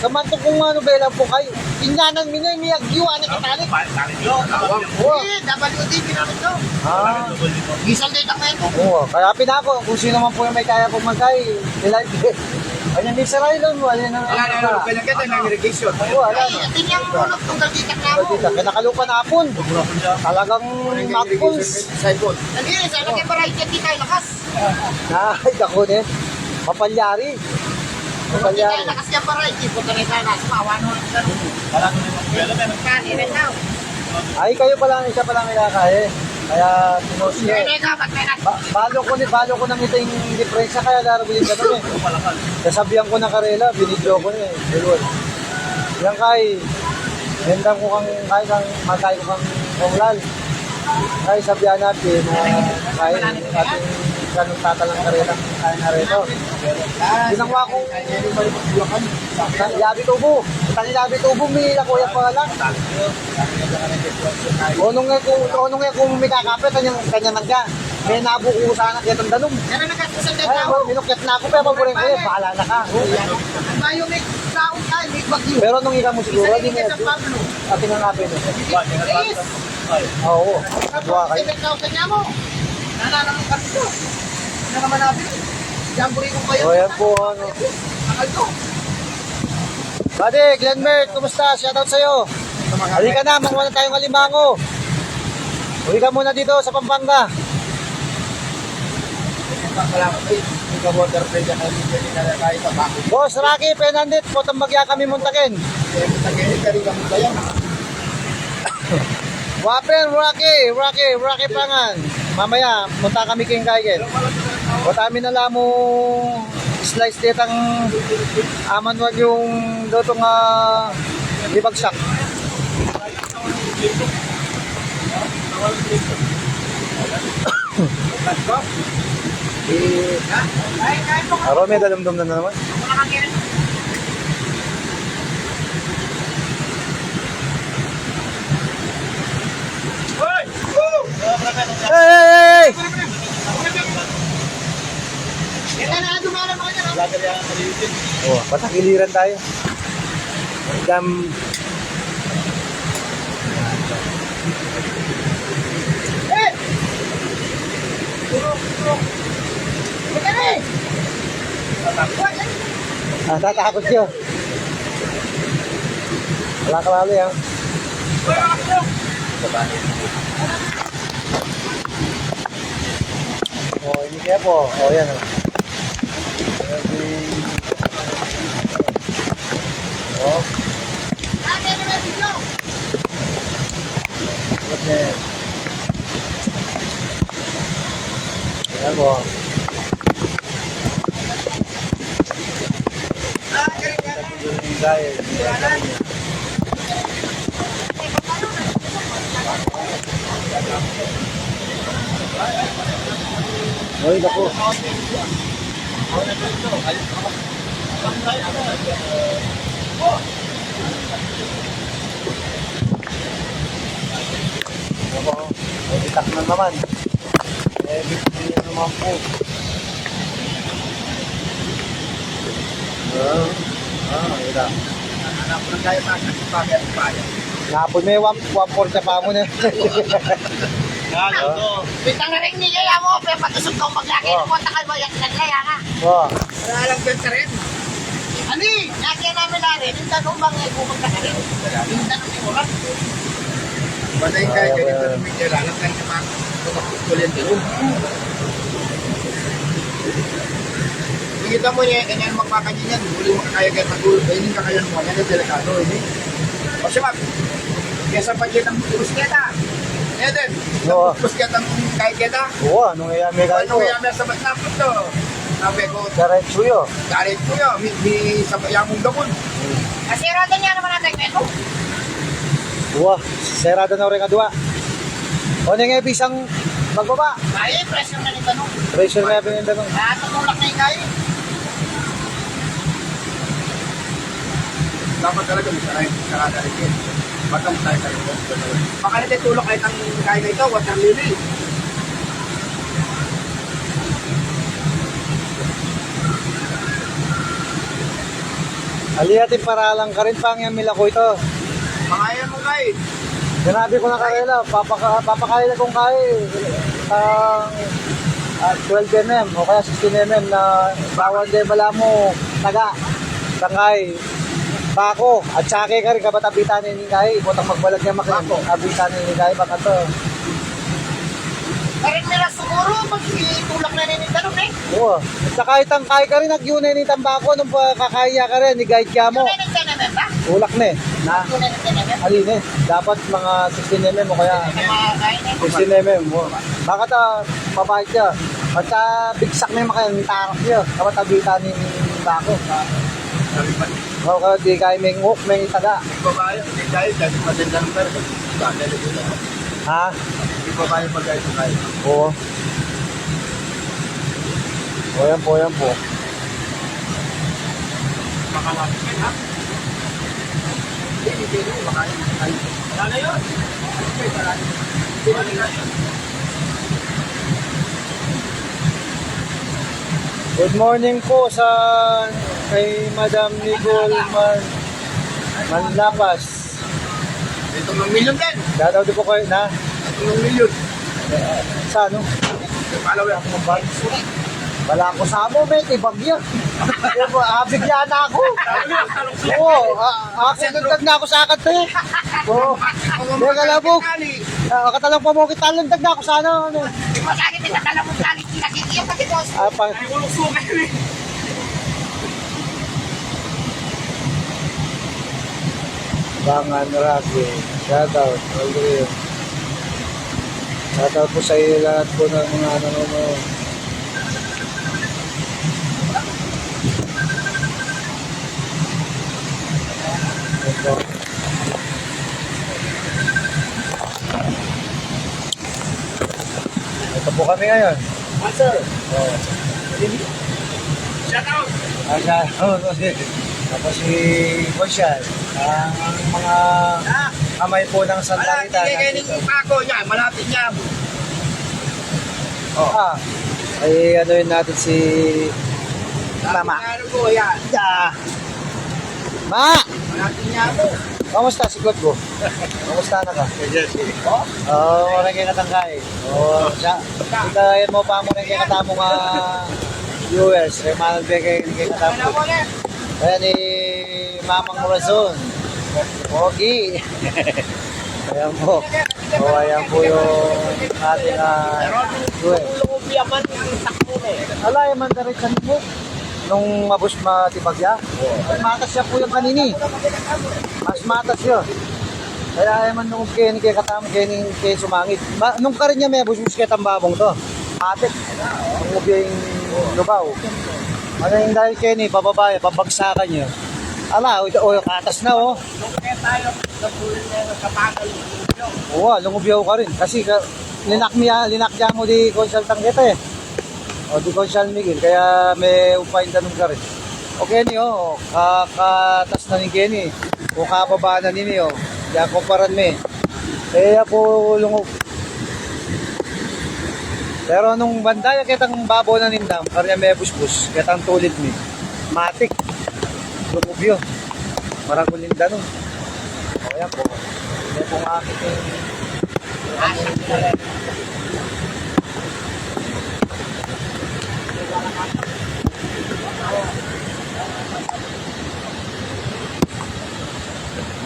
Kamantong kung ano bela po kayo. Inyanan minay, miyag giwa na kitalik. Hindi, WD, pinamit ko. Gisal din ako ito. Oo, kaya pinako, kung sino man po yung may kaya pong magkay, nilive. Ayun, may saray lang, wala na. Wala, kailan kita ng irrigation. Wala na. Tingnan mo ulog tong gagitak na mo. Kinakalupa na hapon. Talagang makpuls. Lagi, sana kayo variety di tayo lakas. Ay, ako din. Mapalyari. Di tayo lakas yung variety. Punta na tayo nas. Mawan mo. Kanin daw. Ay, kayo pala, isa pala may kakaya. Kaya, sinosye. May gabat, may gabat. Balo ko ng iting diferensya, kaya darabulin ka doon eh. Kasabihan ko na karela, binidyo ko na eh. Bilwal. Yan kay, bendang ko kang, matay ko kang kumlal. Kaya sabihan natin na kaya ating ganun tatalang karela, kaya na rito. Ginangwa kong labi tubo. Tani labi tubo, may nakuya pa lang. Onong nga kung may kakapit, kanya nangga. May nabuko sana kaya ng danong. Yan ang nagkasasal din Ay, tao. minukit na ako, pero paborin ko yun, bahala na ka. Mayo may taong tayo, may bagyo. Pero nung ikaw mo siguro, Isa hindi rin mo sa Pablo. ating ang apin. Please. Oo, nagawa kayo. 7,000 niya mo. Nananang mo kasi ito. Hindi na naman natin. Jamburi ko kayo. O yan po, ano. Akal ko. Buddy, Glenbert, kumusta? Shoutout sa'yo. Halika na, manguha na tayong alimango. Uwi ka muna dito sa Pampanga. Boss Rocky, Penandit, potang bagya kami muntakin. Wapen, Rocky Pangan. Mamaya, punta kami king kaigin. O kami na lang mo slice dito ang aman yung dotong libagsak. Arome, dalumdum na naman. Hey! Ito na, dumala mo ka na. Oh, patakiliran tayo. Dam. Eh! Ito na eh! Tatakot siya. Wala ka lalo yan. Oh, ini kaya po. Oh, yan. Oh. Ate, ano na video? Okay. Yan po. Dahil. Oy, naku. Ako, itak na naman. Bigyan naman po. Itak. Anak ko ng gaya pa, sa pagay at bayan. Napon may 1-4 sa pa mo na. Bitang na rin niya mo, pero patusok kong maglaki. Oh. Pumunta kayo ba yung naglaya ka? Oh. Wala lang ganun ka rin. Ani, nakaya namin na rin. Yung tanong bang pumunta ka rin? Yung tanong ni Murat. Matay kaya ganito ng medyo lalat lang sa mga tumakot dito. Kita mo niya, ganyan magpakanyin yan. Huli mo kaya ganyan magulo. Hindi ka kaya mo. Yan ang delikado. O siya mag, kaya sa pagkita ng busketa. Eden, Oo. busketa ng kaya kita. Oo, nung iyami ka ito. Ano kaya may sabat na po to? Sabi ko, Diretso yun. galit ko yun. May sabayang mong dakon. Kasi rada niya naman natin meto. Oo, serado na rin kadua. O na nga bisang magbaba. Kaya, presyo na rin tanong. Pressure na yung tanong. Tumulak na yung kaya. Dapat talaga may sarada rin yun. Baka mo tayo tayo. Baka natin tulak kahit ang kaya na ito, water lily. Aliyatin para lang ka rin pang yung mila ko ito. Pangayan mo kay. Sinabi ko na kanila, papakaila kong kaya ang 12 mm o kaya 16 mm na bawal din bala mo taga tangay bako at sake ka rin kabatabitan ni kaya ibutang magbalag niya makin abitan ni kaya baka to. Karin nila siguro, pag-itulak na rin yung tanong eh. Oo. At saka itang kaya ka rin nagyunay ni tambako nung kakaya ka rin ni guide ka mo. Tunay ng tenement ba? Ulak na eh. Na Tunay ng tenement. alin eh. Dapat mga 16 mm o kaya Sa mga kain eh. 16 mm. Baka ta mabait ka. At sa bigsak na yung makayang tarak niya. Kabatabitan ni bako. Sabi pa, O kaya di kaya may nguk, may taga. babae, hindi kaya, kasi matanda ng pera. Dahil ito na. Ha? Hindi babae pag kaya ito kaya. Oo. O yan po, yan po. Makalapit ka, ha? Hindi, makaya. Wala yun. Wala yun. Good morning po sa kay Madam Nicole Manlapas. Ito ng milyon din. Dadaw di po kayo na Ito ng milyon. sa ano? Follower ako ng bag. Wala ko sa mo, bet, ibagya. Bigla na ako. Oo, nagdag na ako sa akat eh. Oo. Teka lang po. Katalang pa mo kita, nagdag na ako sa ano. Masakit yung tatala mo galit, nakikiyap pati boss. Ay, walang suka yun eh. Bangan Rafi. Shoutout. Shoutout po sa iyo lahat po ng mga nanonood. Ito. Ito po kami ngayon. Sir. Oh. Shout out. Tapos si Bosyal, ang mga kamay po ng Santa Malapit Rita. kayo kayo ng pako niya. Malapit niya. Ay ano yun natin si Mama. Ano ko, yan. Ma! Malapit niya mo. Kamusta si Godgo? Kamusta na ka? Oh, Oo, walang kinatangkay. Oo, ikayin mo pa mo ng kinatamo nga viewers. Kaya managbe kayo ng kinatamo. ano mo na? Ayan ni Mamang Razon. Pogi. Ayan po. O, ayan po yung ating viewers. Tulong ubiyaman yung sakmo eh. Ala, yung mandarit sa mo. Nung mabus matibagya. Matas siya po yung kanini. Mas matas yun. Kaya ayaman nung kaya katama kaya sumangit. Nung karin niya may busbus kaya tambabong to. Matik. Ang ubi yung lubaw. Ano yung dahil kaya bababaya, babagsakan niyo. Ala, o katas na oh. Nung kaya tayo, nagpulit na sa pagal. Oo, lumubyaw ka rin. Kasi linakya mo di konsultang kita eh. O di Consul Miguel, kaya may upayin tanong ka rin. O Kenny, kakatas na ni Kenny. O kababa na nini, Diyan kumparan me. Kaya po lungog. Pero nung bandaya, kitang babaw na nindam, kaya may busbus, kitang tulid mi. Matik. Lumubyo. Maragulinda no. O yan po. Yan po ang aking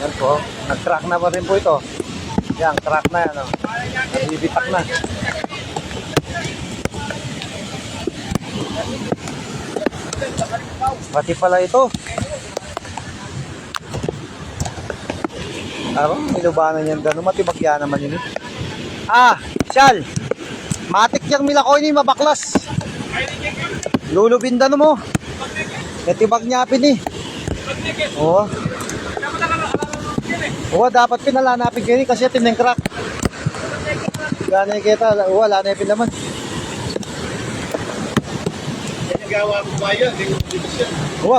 yan po. Nag-crack na pa rin po ito. Yan, crack na yan. Nabibitak na. Pati pala ito. Araw, nilubanan yan gano'n. Matibag yan naman yun. Ah, Shal. Matik yung milakoy ni mabaklas. Lulubin dano mo. Natibag niya pin eh. Oo. Oo, dapat pinalanapin kayo kasi tineng crack. Gana kita. Wala na yung naman. Yan yung gawa ko ba yun? Hindi ko bilis yun. Oo.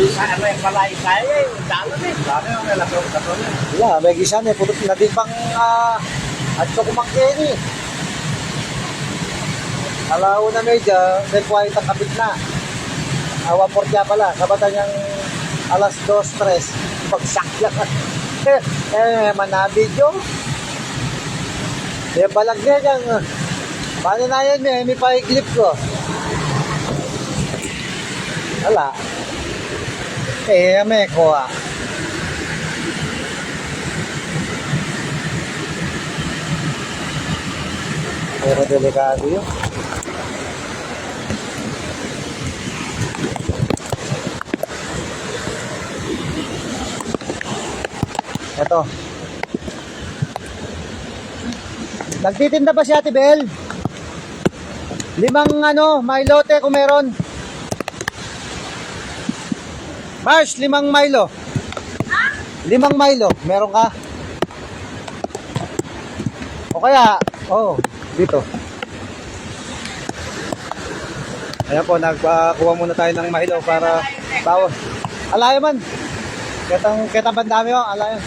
Sa ano yung palay tayo eh. Dalo eh. Dalo yung nalapang kato niya. Wala, may gisan eh. Pudot na din pang at ko kumangkin eh. Alaw na medya, then kuwait ang kapit na. Awa portya pala, sabata niyang alas 2-3, pagsak lang. Manabidyo. Balag niya niyang, paano na yan may paiglip ko. Wala. May kuha. Pero delikado yun. Ito. Nagtitinda ba si Ate Bel? 5 Milote kung meron. Mars, 5 Milo. 5 Milo, meron ka? O kaya, dito. Ayan po, nagkuha muna tayo ng Milo para bawal. Alayo man. Kitang bandami mo, alayo.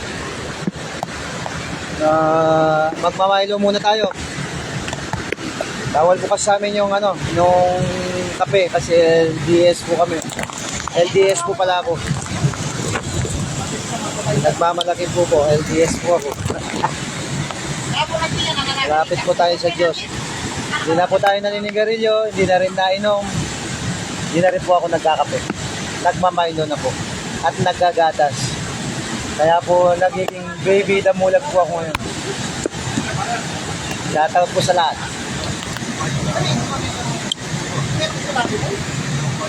Magmamilo muna tayo. Bawal bukas sa amin yung nung kape kasi LDS po kami. LDS po pala ako. Nagmamalaki po LDS po ako. Malapit po tayo sa Diyos. Hindi na po tayo naninigarilyo, hindi na rin nainom. Hindi na rin po ako nagkakape. Nagmamilo na po. At naggagatas. Kaya po nagiging baby damulag po ako ngayon. Latawag po sa lahat.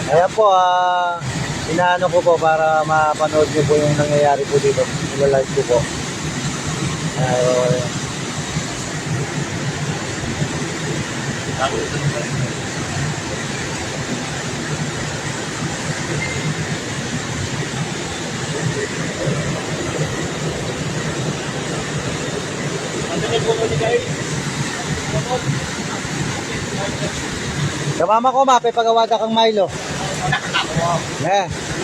Ayan po, inaano ko po para mapanood niyo po yung nangyayari po dito. Ilalive ko po. Sa mama ko, pagawada kang Milo.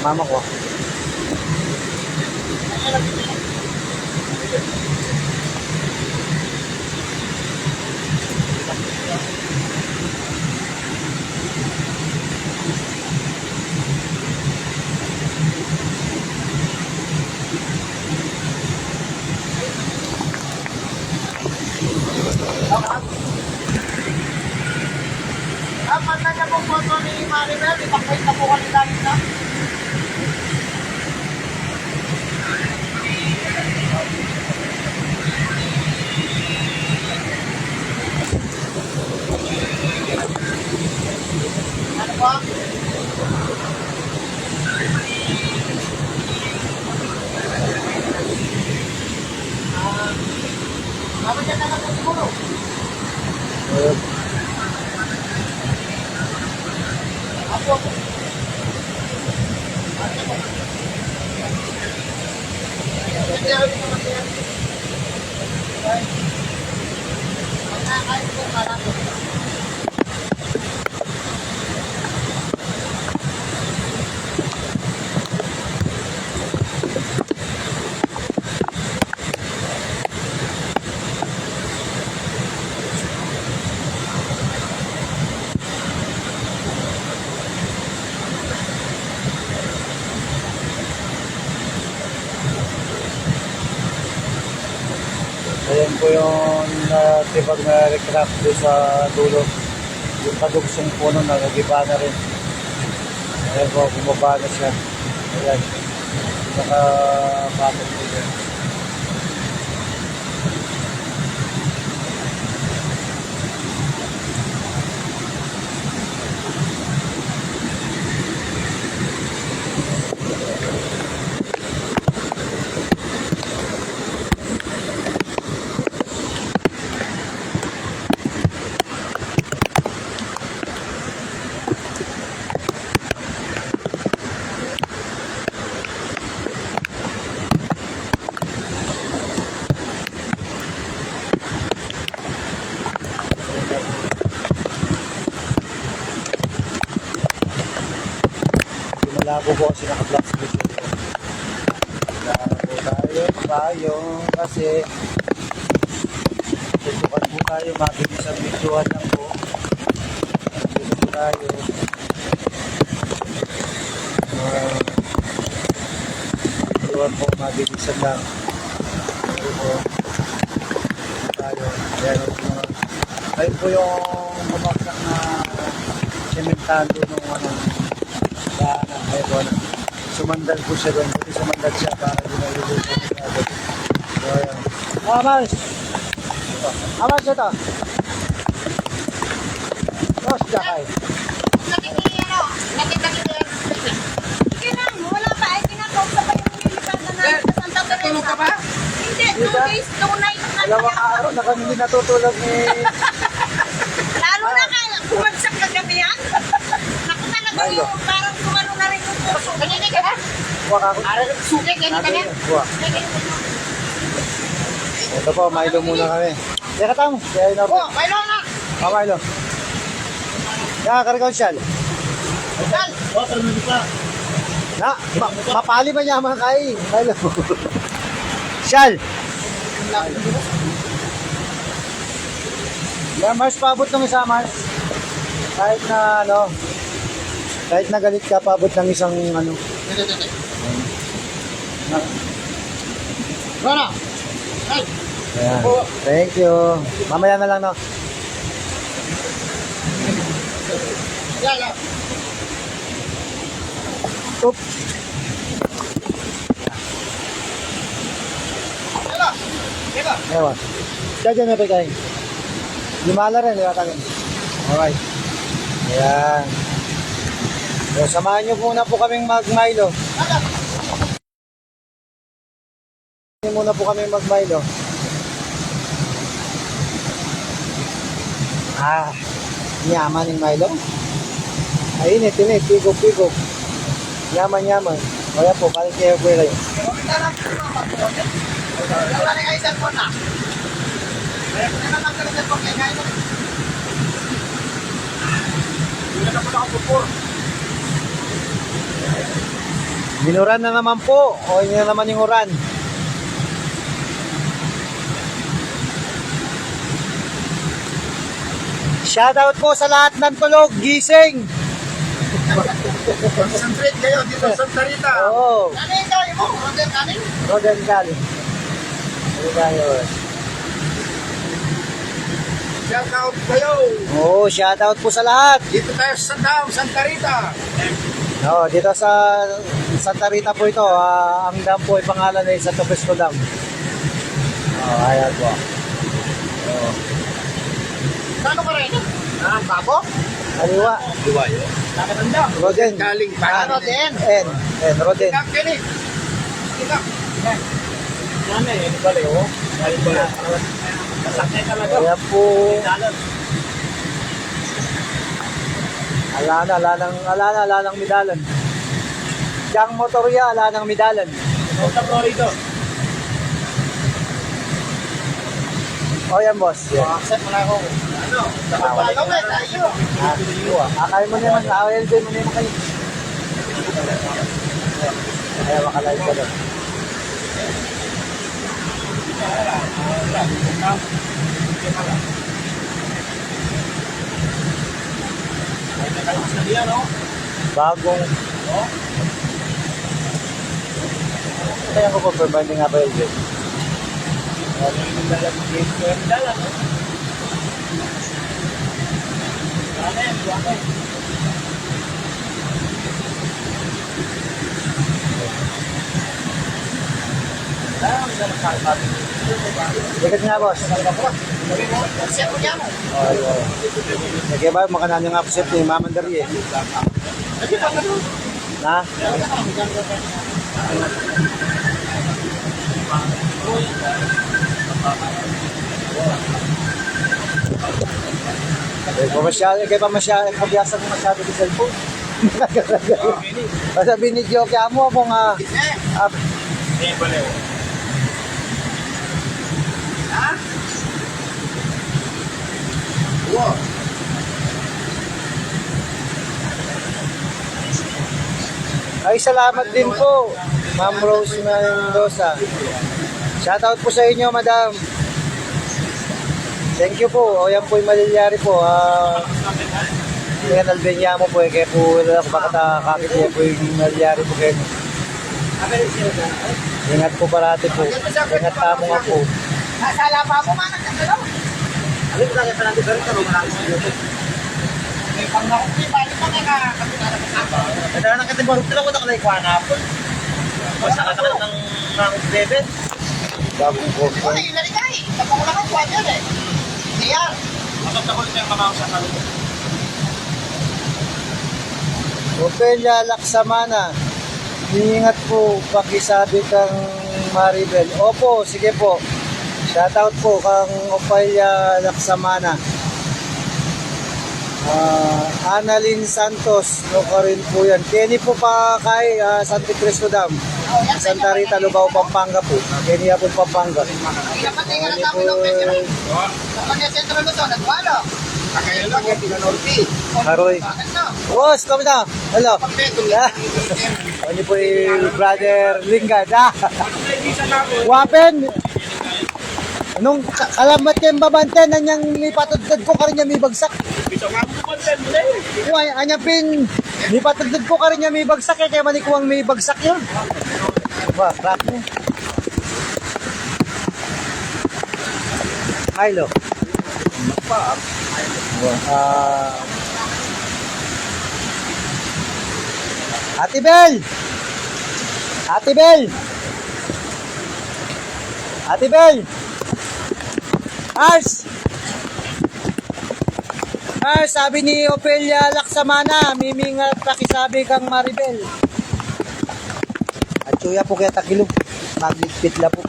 Mama ko. Manda niya pong photo ni Maribel, ipakita na po kanila na. Ayan po yung tibag na recraft doon sa dulo. Yung kadugsong puno na nagiba na rin. Ayan po, bumaba na siya. Ayan. Nakapatong po dyan. Malabo po kasi naka-black screen po. Malabo po tayo kasi tutukan po tayo, mabilis ang videohan lang po. Dito po tayo. Videohan po, mabilisan lang. Dito po tayo. Ayan po. Ayun po yung mabaksak na sementado nung daanan. Ayun po na. Sumandal po siya doon. Buti sumandal siya para di nalulog po siya doon. So, ayan. Amals! Amals ito! Los, Jakay! Natulog ka ba? Hindi, 2 days, 2 nights na Dalawang araw na kami hindi natutulog ni... Lalo na ka, bumagsak kagabi yan. Naku talaga yung parang kumano na rin yung puso. Ganyan ka ba? Buwak ako. Suki, ganyan ka na. Buwak. Ito po, Milo muna kami. Teka tamo. Kaya yun ako. Oh, Milo na. Milo. Kaya karikaw siyal. Sal. Na, mapali ba niya mga kay? Milo. Siyal. Yan, Mars, paabot ng isa, Mars. Kahit na, ano, kahit na galit ka, paabot ng isang, ano. Rana. Ay. Ayan. Thank you. Mamaya na lang, no? Yala. Oop. Yala. Yala. Ewan. Siya dyan na pagkain. Limala rin, liwatagin. Alright. Ayan. So, samahan nyo muna po kaming mag-Milo. Samahan nyo muna po kaming mag-Milo. Ah, yaman yung Milo. Ay, init, pigog. Yaman. Kaya po, balik kayo po kayo. Wala na kayo cellphone na. Wala na kayo cellphone kayo. Wala na pala ako po. Binuran na naman po. O, yun na naman yung uran. Shoutout po sa lahat ng tulog, gising! Concentrate kayo dito sa Santa Oo. Ano yung gawin mo? Roder kanin? Roden Cali. Ano tayo? Shout out kayo. Oo, shoutout po sa lahat. Dito tayo sa Santa Rita. Oo, dito sa Santa Rita po ito. Ang dam po ay pangalan ay Santo Cristo Dam. Ayan po. Oo. Saan ka rin? Babo? Kaliwa. Liwayo. Nakatanda. Roden. Galing pa. Roden. Roden. Kita kini. Kita. Ano yun? Bale, oh. Galing ba? Masakit talaga. Ayan po. Ala nang midalan. Diyang motorya, ala nang midalan. Punta po rito. O yan, boss. Yan. Accept mo na ako. Ano? Ano ba tayo? Akay mo naman, akay mo naman kayo. Ay, makalive ka doon. Bagong. Kaya ko po, hindi nga pa yun. Ikot nga, boss. Sige ba, makanan yung upset ni Mamandari eh. Na? Kaya pa masyado, pabiyasa mo masyado ng cellphone. Basta binidyo kaya mo kung Ha? Wow. ay salamat din po, Ma'am Rose Mendoza. Shoutout po sa inyo, Madam. Thank you po. O yan po yung malilyari po. Yan Albania mo po eh. Kaya po baka nakakakit niya po yung malilyari po kayo. Ingat po parati po. Ingat tamo nga po. Masala pa ako, manang nagdalaw. Alin mo kaya pa natin pero ito marami sa iyo. May pangakot, balik pa nga kapitara ko sa ako. Kaya na katin barok tila ko nakalay ko hanapon. Basta ka ng Mount David. Bagong po. Ano yung naligay? Tapos lang ang kuwan yun eh. Diyan. Masok na ko yung mamang sa kalunod. Opelia Laksamana. Iingat po pakisabi kang Maribel. Opo, sige po. Shoutout po kang Opelia Laksamana. Annalyn Santos, no ka rin po yan. Kenny po pa kay Santa Cristo Dam. Santa Rita, Lubao, Pampanga po. Kenny po Pampanga. Pinapatay nga lang tayo ng Petro. Kapag yung sentro luto, nagwalo. Kakayan lang yung Pinanorti. Haroy. Bakit no? Boss, kami na. Hello. Pagpeto Ah. Ano po yung brother Lingard. Wapen. Nung kalamat yung babante na niyang ipatudtod ko ka rin niya may bagsak. Yung anyang pin, ipatudtod ko ka rin niya may bagsak eh, kaya manikuwang may bagsak yun. Diba, crack mo. Milo. Ate Bel! Ate Bel! Ate Bel! Ars! Ars, sabi ni Opelia Laksamana, mimingat pakisabi kang Maribel. At suya po kaya takilog. Magligpit la po.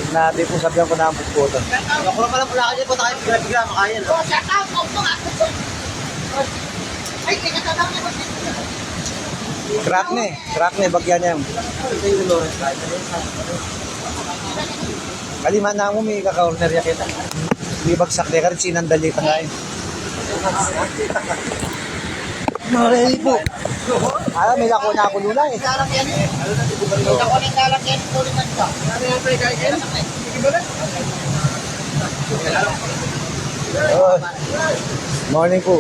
Nabi po sabihan ko na ang bukboto. Ako na pala pula ka dyan po tayo bigla makayan. Oh, shout out. Oh, ito nga. Ay, tingnan ka lang naman. Crack ne, bagyan niya. Kaliman na mo, may kaka-order ya kita. May bagsak na ka rin, sinandali ka nga eh. Marami po. May lako na ako lula eh. Dalang yan eh. Ako na dalang yan. Kulitan ka. Oh, morning po.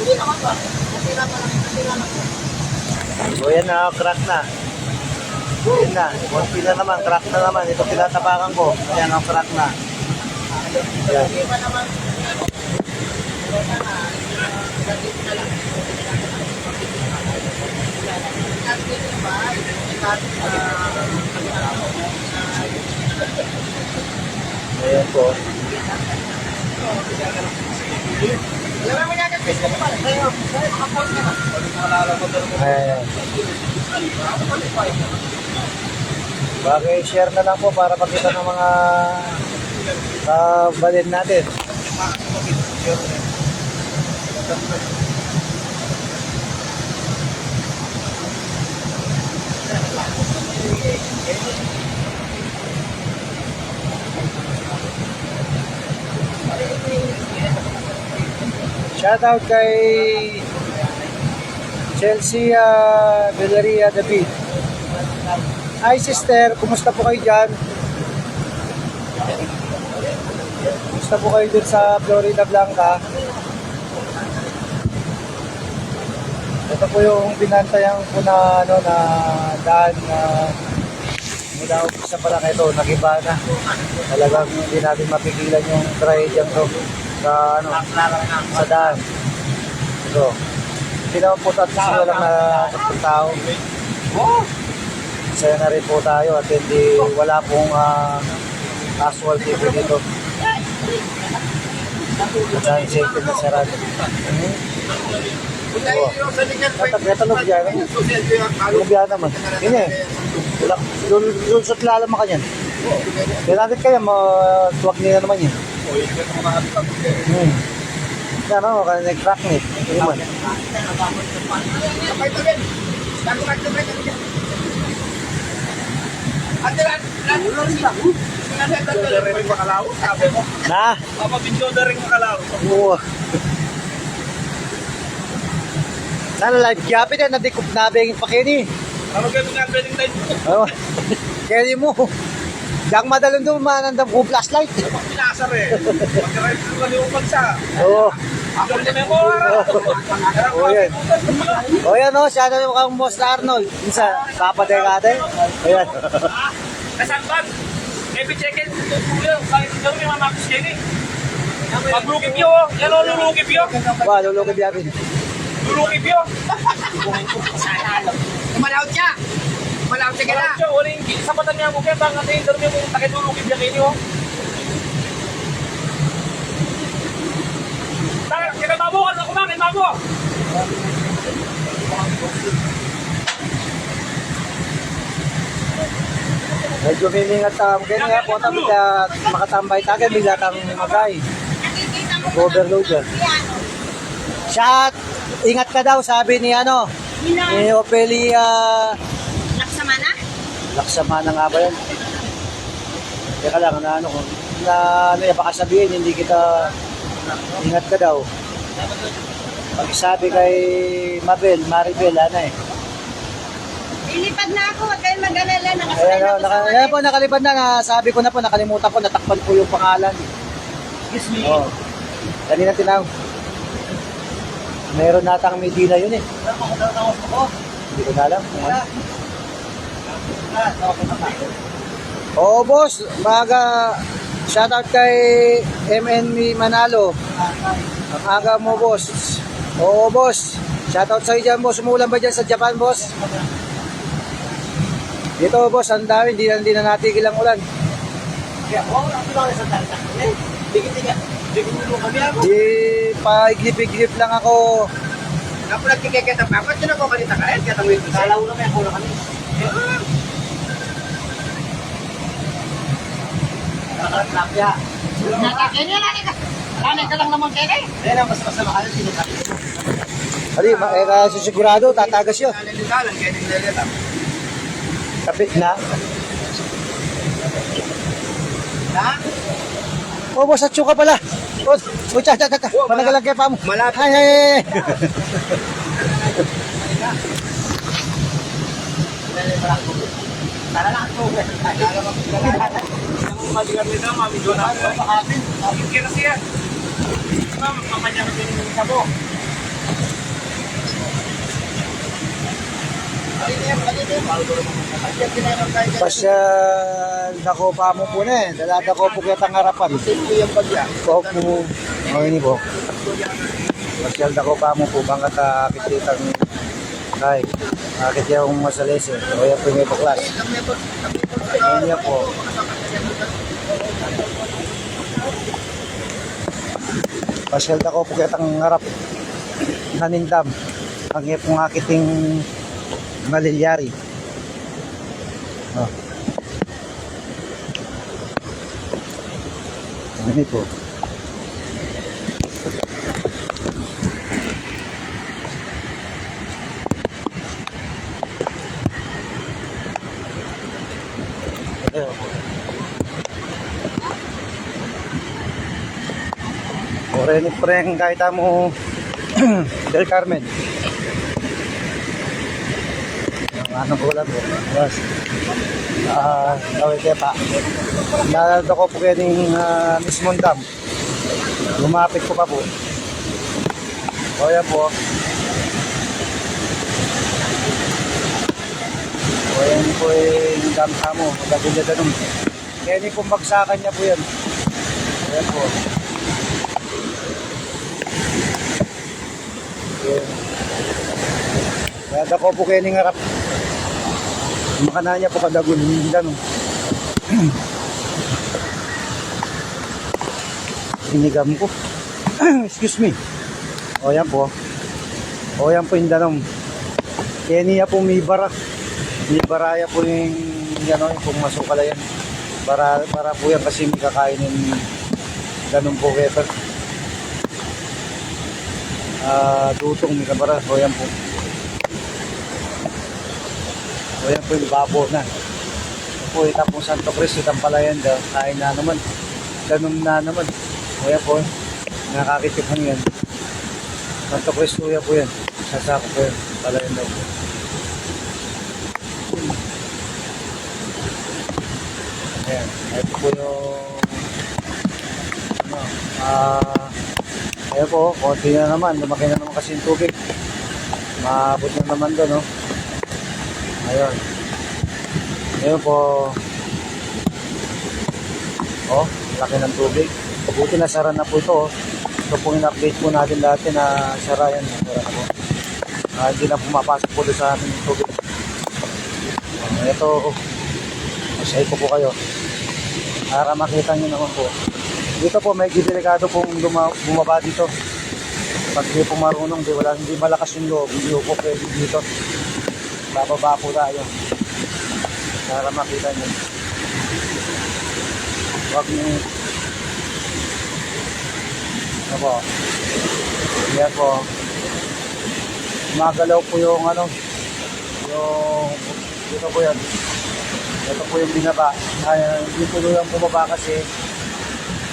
Hindi naman ba? Nasira pa lang. Nasira na po. So yan na, crack na. Yan na, konti na naman, crack na naman. Ito pinatapakan ko. Ayan ang crack na. Ayan. Ayan po. Alam mo yan, guys. Ayan. Bagay, share na lang po para makita ng mga kabalin natin. Shoutout kay Chelsea Valeria David. Hi sister, kumusta po kayo dyan? Kumusta po kayo dyan sa Florida Blanca? Ito po yung binantayan ko na, ano, na daan na mula sa pala ito, nagiba na. Talagang hindi natin mapigilan yung trahedya to sa, ano, sa daan. Ito. Hindi naman po tayo kasi walang tao. Masaya na rin po tayo at hindi wala pong casualty po dito. Dahil safety na sarado. Ito nubya naman. Nubya naman. Yun eh. Lunsot lalam ka yan. Kaya natin kaya matuwag nila naman yan. Yan o, kaya nag-crack net. Ito man. Na? Mapapindoda rin makalaw. Oo. Live kapit yan, nadikup na bengin pa kini. Ano gano'n nga pwedeng tayo? Oh, kaya mo. Yang madalang doon manandam ko flashlight. Pinasar eh. Pagka-ride ko kami yung pagsa. Oo. Ako rin na mo. Oh, yan. Oh, yan o. Siya na yung kang Most Arnold. Isa, papadekate. Ayan. Kasambag. Every check-in. Bakit ikaw may mamakos kayo eh? Paglukip yun. Yan o, lulukip yun. Ba, lulukid yapin. Lulukip yun. Kumalaw siya. Kumalaw siya ka na. Siya, wala yung sapatan niya mo kaya bang natin. Daro niya mong takit-lulukip yan kayo. Kaya mabukan ako bakit mabu? Medyo mimingat kaya nga po tabi ka makatambay tayo, bigla kang magay. Nakikita mo Overload yan. Shot! Ingat ka daw, sabi ni ano, ni Opelia Naksama na? Laksamana nga ba yan? Teka lang, na ano, na ano yan, baka sabihin, hindi kita ingat ka daw. Pag sabi kay Maribel, ano eh. Ilipad na ako, huwag kayong mag-alala. Ayan, ayan po, nakalipad na, sabi ko na po, nakalimutan ko, natakpan ko yung pangalan. Excuse me. Oh. Kanina tinawag. Meron natang Medina yun eh. Hindi ko na alam kung ano. Oo, boss. Maga, shoutout kay MNB Manalo. Ang aga mo, boss. Oo, boss. Shoutout sa'yo dyan, boss. Umulan ba dyan sa Japan, boss? Dito, boss. Ang dami. Hindi na natigil ang ulan. Di pa iglip-iglip lang ako. Ako nagkikikita pa. Ba't yun ako kanita ka rin? Kaya tawin ko siya. Kalaw na kaya kulo kami. Natake niya na ka. Nanay ka lang naman kaya. Ayan ang mas masama ka sino ka. Ali, sigurado, tatagas yun. Nalilitalan kaya nililita. Kapit na. Ha? Oh, boss, atso ka pala. Oh, cha. Panagalang kay pa mo. Malapit. Ay. Tara na ako. Ang maligar nito, mami doon ako. Ang kira siya. Mamanya na din yung sabo. Pasyal dako pa mo po na eh. Dalada ko po kitang harapan. Ko po. Oh, ini po. Pasyal dako pa mo po. Bangka ka kititang kay. Akit yung masalese. O yan po yung ipaklas. Ayan niya po. Pasyal dako po kitang harap. Nanindam. Ang ipong akiting malilyari. Oh. Ini po. Orenik preng kahit mo Del Carmen. Ano ko lang po. Yes. Gawin pa. Nalala ko po kayo ng mismong dam. Lumapit ko pa po. O yan po. po yung gamsa mo, magagulya ganun. Kaya hindi pong bagsakan niya po yan. Ayan po. Ayan. Kaya dako po kayo ni ngarap. Makana niya po kadagul, hindi ganun. Sinigam ko. Excuse me. O yan po. O yan po yung danom. Kaya niya po may bara. May baraya po yung yan o, yung masukala yan. Para po yan kasi may kakain yung danom po keper. Dutong may kabara. O yan po. O yan po yung babo na. O po itapong Santo Cristo, itang palayan daw. Kain na naman. Danom na naman. O yan po. Nakakitipan yan. Santo Cristo yan po yan. Sasako po yan. Palayan daw po. Ayan. Ito po yung ayan po. Konti na naman. Lumaki na naman kasi yung tubig. Maabot na naman doon, no? Ayun. Ayun po. Oh, laki ng tubig. Buti na sara na po ito. Ito po yung update po natin dati na sara yan. Sara na po. Hindi na pumapasok po doon sa amin yung tubig. Ito, masay ko po kayo. Para makita nyo naman po. Dito po may delikado pong bumaba dito. Pag di po marunong, hindi malakas yung loob. Hindi po pwede dito. Bababa po tayo. Para makita nyo. Huwag nyo. Ito po. Yan po. Magalaw po yung yung dito po yan. Ito po yung binaba. Hindi po yung bumaba kasi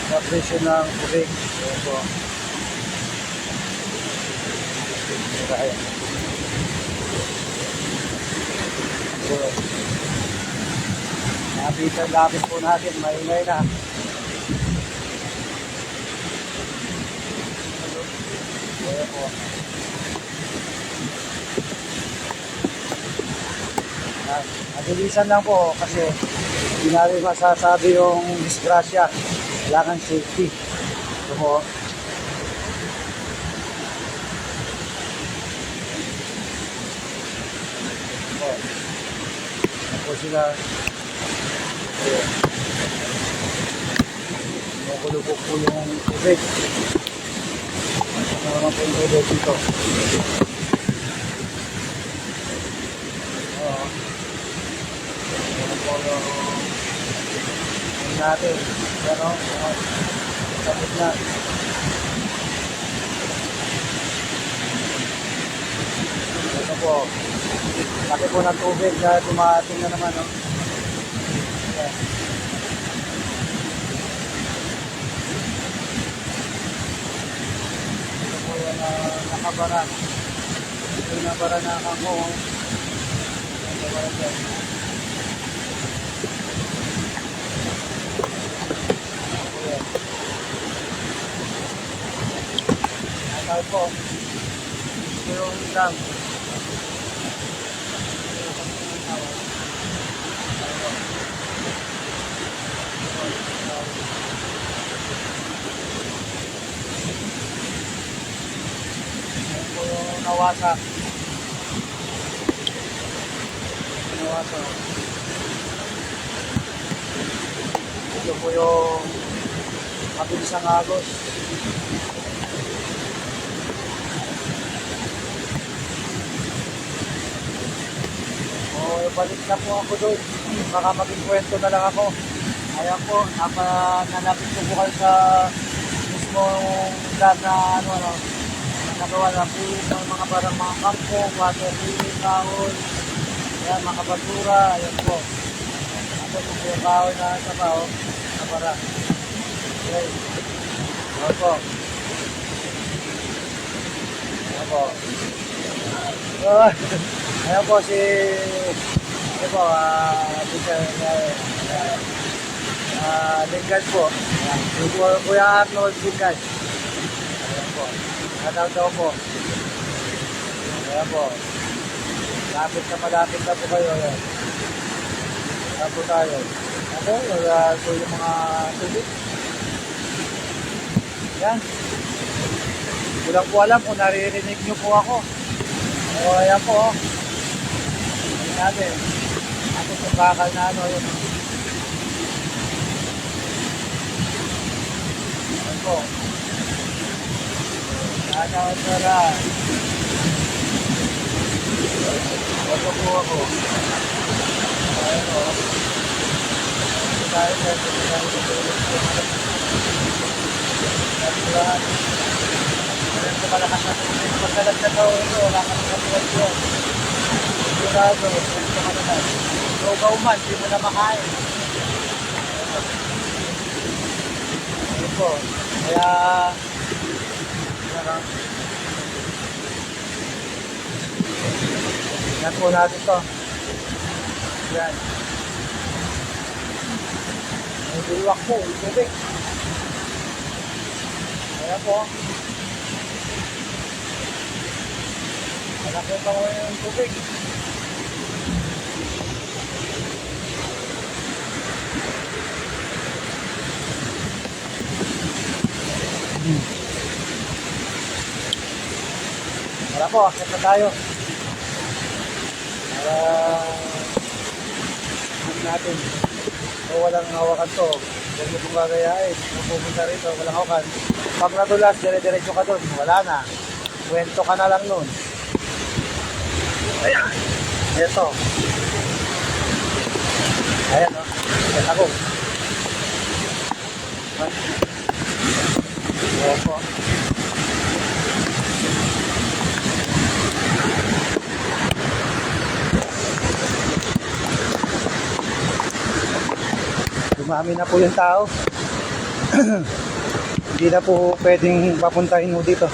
na presyo ng tubig. Ayan po. Ayan. Nabitan lapit po natin. Maingay na. Ayan po. Nabilisan lang po kasi hindi natin masasabi yung disgrasya. Kailangan safety. Ito po. Ito po sila. Makulubog po yung tubig. Ito naman po yung tubig dito. Natin pero sabit na ito po laki po ng tubig na tumating na naman, no? Ayan. Ito po yung nakabara ito yung nabara na ako nakabara dyan. Nakal po. Ito yung dam. Ito po yung nawasak. Nawasak. Ito po yung mabilisang agos. Balik na po ako doon. Baka maging kwento na lang ako. Ayan po, nanapit ko po kayo sa mismong dam na nagawa na po ng mga parang mga kampo, water lily, kahoy, ayan, mga basura, ayan po. Ito po yung kahoy na sa bao, na para. Okay. Ayan po. Ayan po. Ayan po si ito po, Linggan po. Kuya Arnold Linggan. Ayan po. Nataw daw po. Ayan po. Malapit na po kayo. Ayan. Saan po tayo? Ako, wala po yung mga tubig. Yan. Kulang po alam kung naririnig nyo po ako. O, ayan po. Ayan natin. Ako sa bakal na ano. Ayan. Ayan po. Sana o sana. Ito po ako. Ayan po. Tayo sa lahat. Ito malakas na tubig. Pagkalag na tao ito, wala ka ng katulad yun. Sigurado, ito ka naman. Lugaw man, di mo na makain. Ito po. Kaya, yan po natin to. Yan. May bulwak po, tubig. Kaya po. Malaki pa ko yung tubig. Wala po, akit na tayo. Para natin. O walang hawakan to. Huwag mo itong gagayain. Kung pupunta rito, walang hawakan. Pag nadulas, dire-diretso ka dun. Wala na. Kwento ka na lang nun. Ayan. Ito. Ayan o. Ayan ako. Ayan po. Dumami na po yung tao. Hindi na po pwedeng papuntahin mo dito.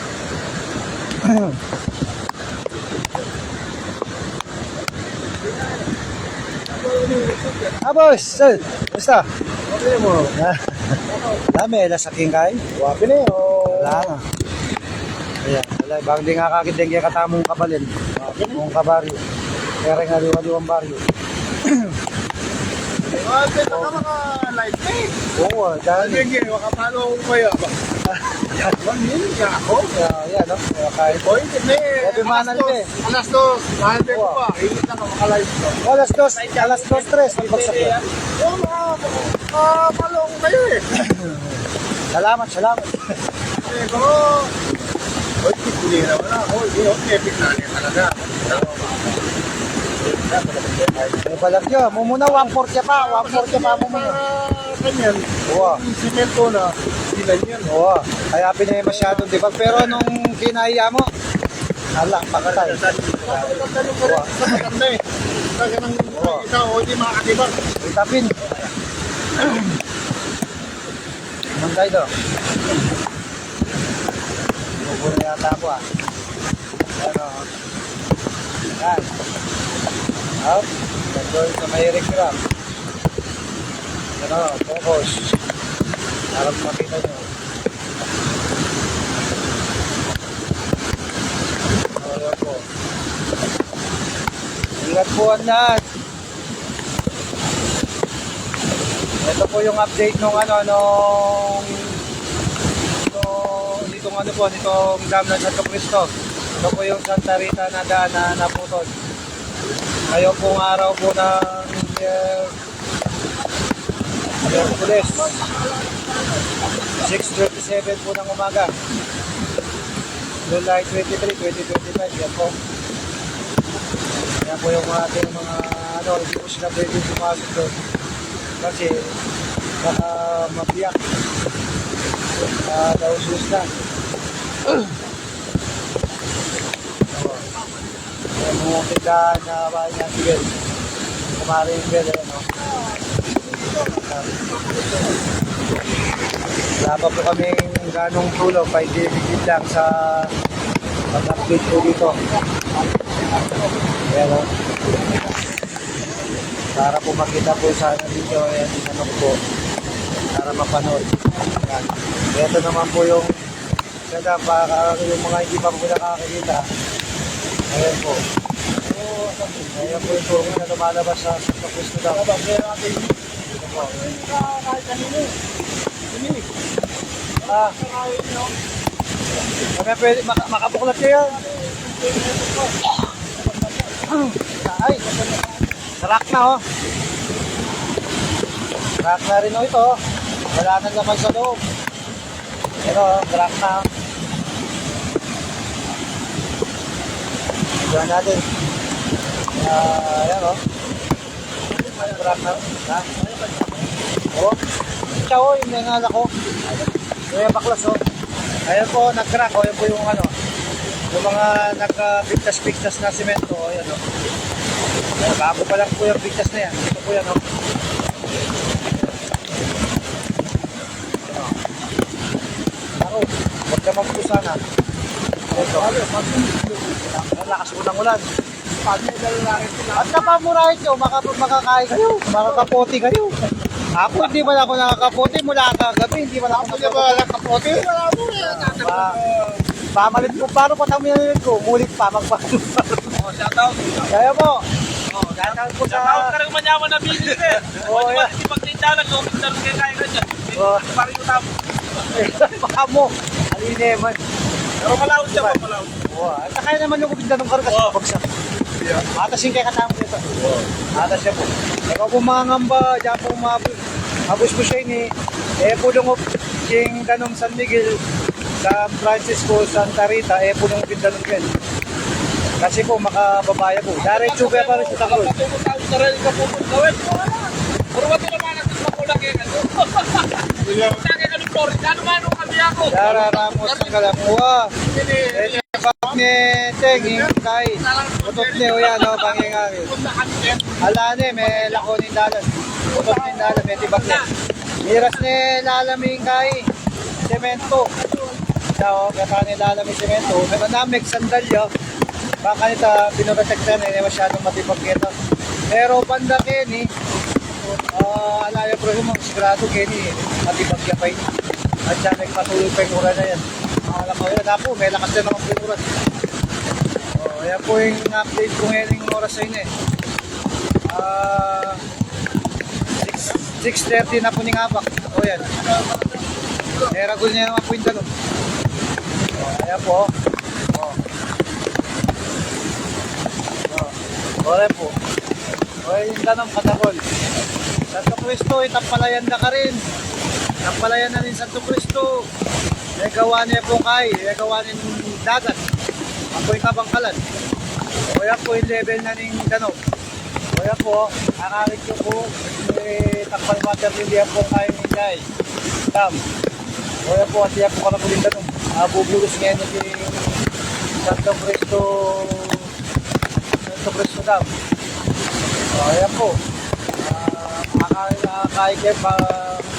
Boss! Sir, basta? Okay mo. Dami, lasaking kain. Wapi na yun. Wala na. Ayan, wala. Bang di nga kakiteng kaya katamong kabalin. Kung kabaryo. Kaya rin nga liwaliwang baryo. Wapi na ka mga live stream. Oo, dahil. Sige, makapalo ko kayo. Hindi ka ako. Yan, no? Kaya kahit. O, hindi. Sabi manal ka eh. Alas 2. Mahal ko pa. Hindi na ka makalive ko. Alas 2, 3. Magbagsak yan. Oo, makapalo ko kayo eh. Salamat. Kasi ko, oy, hindi naman ako. Hindi, epic na niya talaga. May balagyo. Mumuna 140 pa. 140 pa mumuna. Ganyan. Oo. Yung simento na, silan yan. Oo. Kaya pinay masyadong dibag. Pero nung kinahiya mo, alang, pakatay. Tanong ko rin sa maganda eh. Kasi nang ito, o hindi makakatibag. Itapin. Mangkay do. Bubo na yata ako ah. Ano. Yan. Up. Nagdoy sa may recram. Ano, focus. Para makita nyo. Ayan po. Ingat po ang lahat. Ito po yung update nung nitong dam ng Santo Cristo. Ito po yung Santa Rita na daan na naputol. Ngayon pong araw po ng Miyerkules 6:27 po ng umaga, July 23, 2025. Yan po. Yan po yung ating mga hindi po sila pwede pumasok doon kasi baka mabiyak daw sus na. Yung mga tindahan na bahay niya sigil kumarin yung bel wala pa po kaming ganong tulog, 5 digit lang sa pag-update po dito. Ayan o. Para po makita po sana dito, ayan, po, para mapanood. Ayan. Ito naman po yung para yung mga hindi pa po nakakakita. Ayan po. So, Ayan po yung turong na lumalabas sa pwesto daw. Ah, kaya pwede, makabuklat kayo. Ay, sarak na oh. Sarak na rin oh ito. Wala nang laman sa loob. Pero, sarak na. Tignan natin. Ayan oh. Sarak na. Ha? Oh. Ciao, yung nangala ko. Kaya baklas oh. Ayan po, nag-crack oh. Ayan po yung ano. Yung mga nagka-bigtas-bigtas na semento, ayan o. Bago pa lang po yung bigtas na yan. Ito po yan o. Ako, huwag naman po sana. Ito. Lakas po ng ulan. At napamurahin nyo, makakain kayo. Makakapote kayo. Ako hindi man ako nakakapote mula kagabi. Hindi man ako nakakapote. Wala mo yan. Pamalit ko, paano patamihan ko? Mulit pa, magpapalo. Oh, shoutout. Kaya po. Shoutout po sa... Shoutout ka rin manyaman na business eh. Oo, yan. Hindi magtindalan, no? Magtindalan kayo kaya ka dyan. Oo. Parang yung tamo. Baka mo. Aline man. Pero malawot siya po, malawot. Oo. At kaya naman yung kupinda ng kargas. Bagsak. Atas yung kaya katama dito. Atas siya po. Ikaw po mga ngamba, dyan po mabus po siya ini. Pulong yung ganong San Miguel, San Francisco, Santa Rita, punong Pindalong yan. Kasi po, makababaya po. Diretso kaya pa rin sa Tacloban. Matutawag na rin ka po. Gawin mo na. Puro ba ito naman natin makulang kayo? Sa akin ka ng Florida, ano man ang kami ako? Dara Ramos sa Kalamuha. Bak ni Teng, Ingkay. Utot ni Uyan, pangingari. Alane, may lakonin dalan. Utot ni dalan, may tibak niya. Miras ni lalaming kay semento. Kaya kaya ni lalaming semento. May manamig sandalyo. Baka nita pinoprotektan na hindi masyadong matibag ito. Pero banda Kenny, alaya pero yung mga sigurado Kenny, matibag niya pa yun. At siya nagpatuloy pa yung ura na yan. Akala ko yun, ako, may lakas din naman pinuran. Ayan po yung update ko ngayon yung oras sa inyo eh. 6:30 na po ni Ngabak. O yan. Eragul niya naman po yung dalong. Ayan po. Ore po. O yung ganong katakol. Santo Cristo, itampalayan na ka rin. Tampalayan na rin Santo Cristo. May gawa niya po kay. May gawa niya dagat. Ako yung kabangkalan. O yan po yung level na ning ganong. O yan po. Akalit ko po. May takpal water hindi yan po kayo ni Jai. Dam. O yan po. At yan po ka na po yung ganong. Bubulos ngayon yung Santo Cristo. Santo Cristo Dam. O yan po. Kahit kayo pa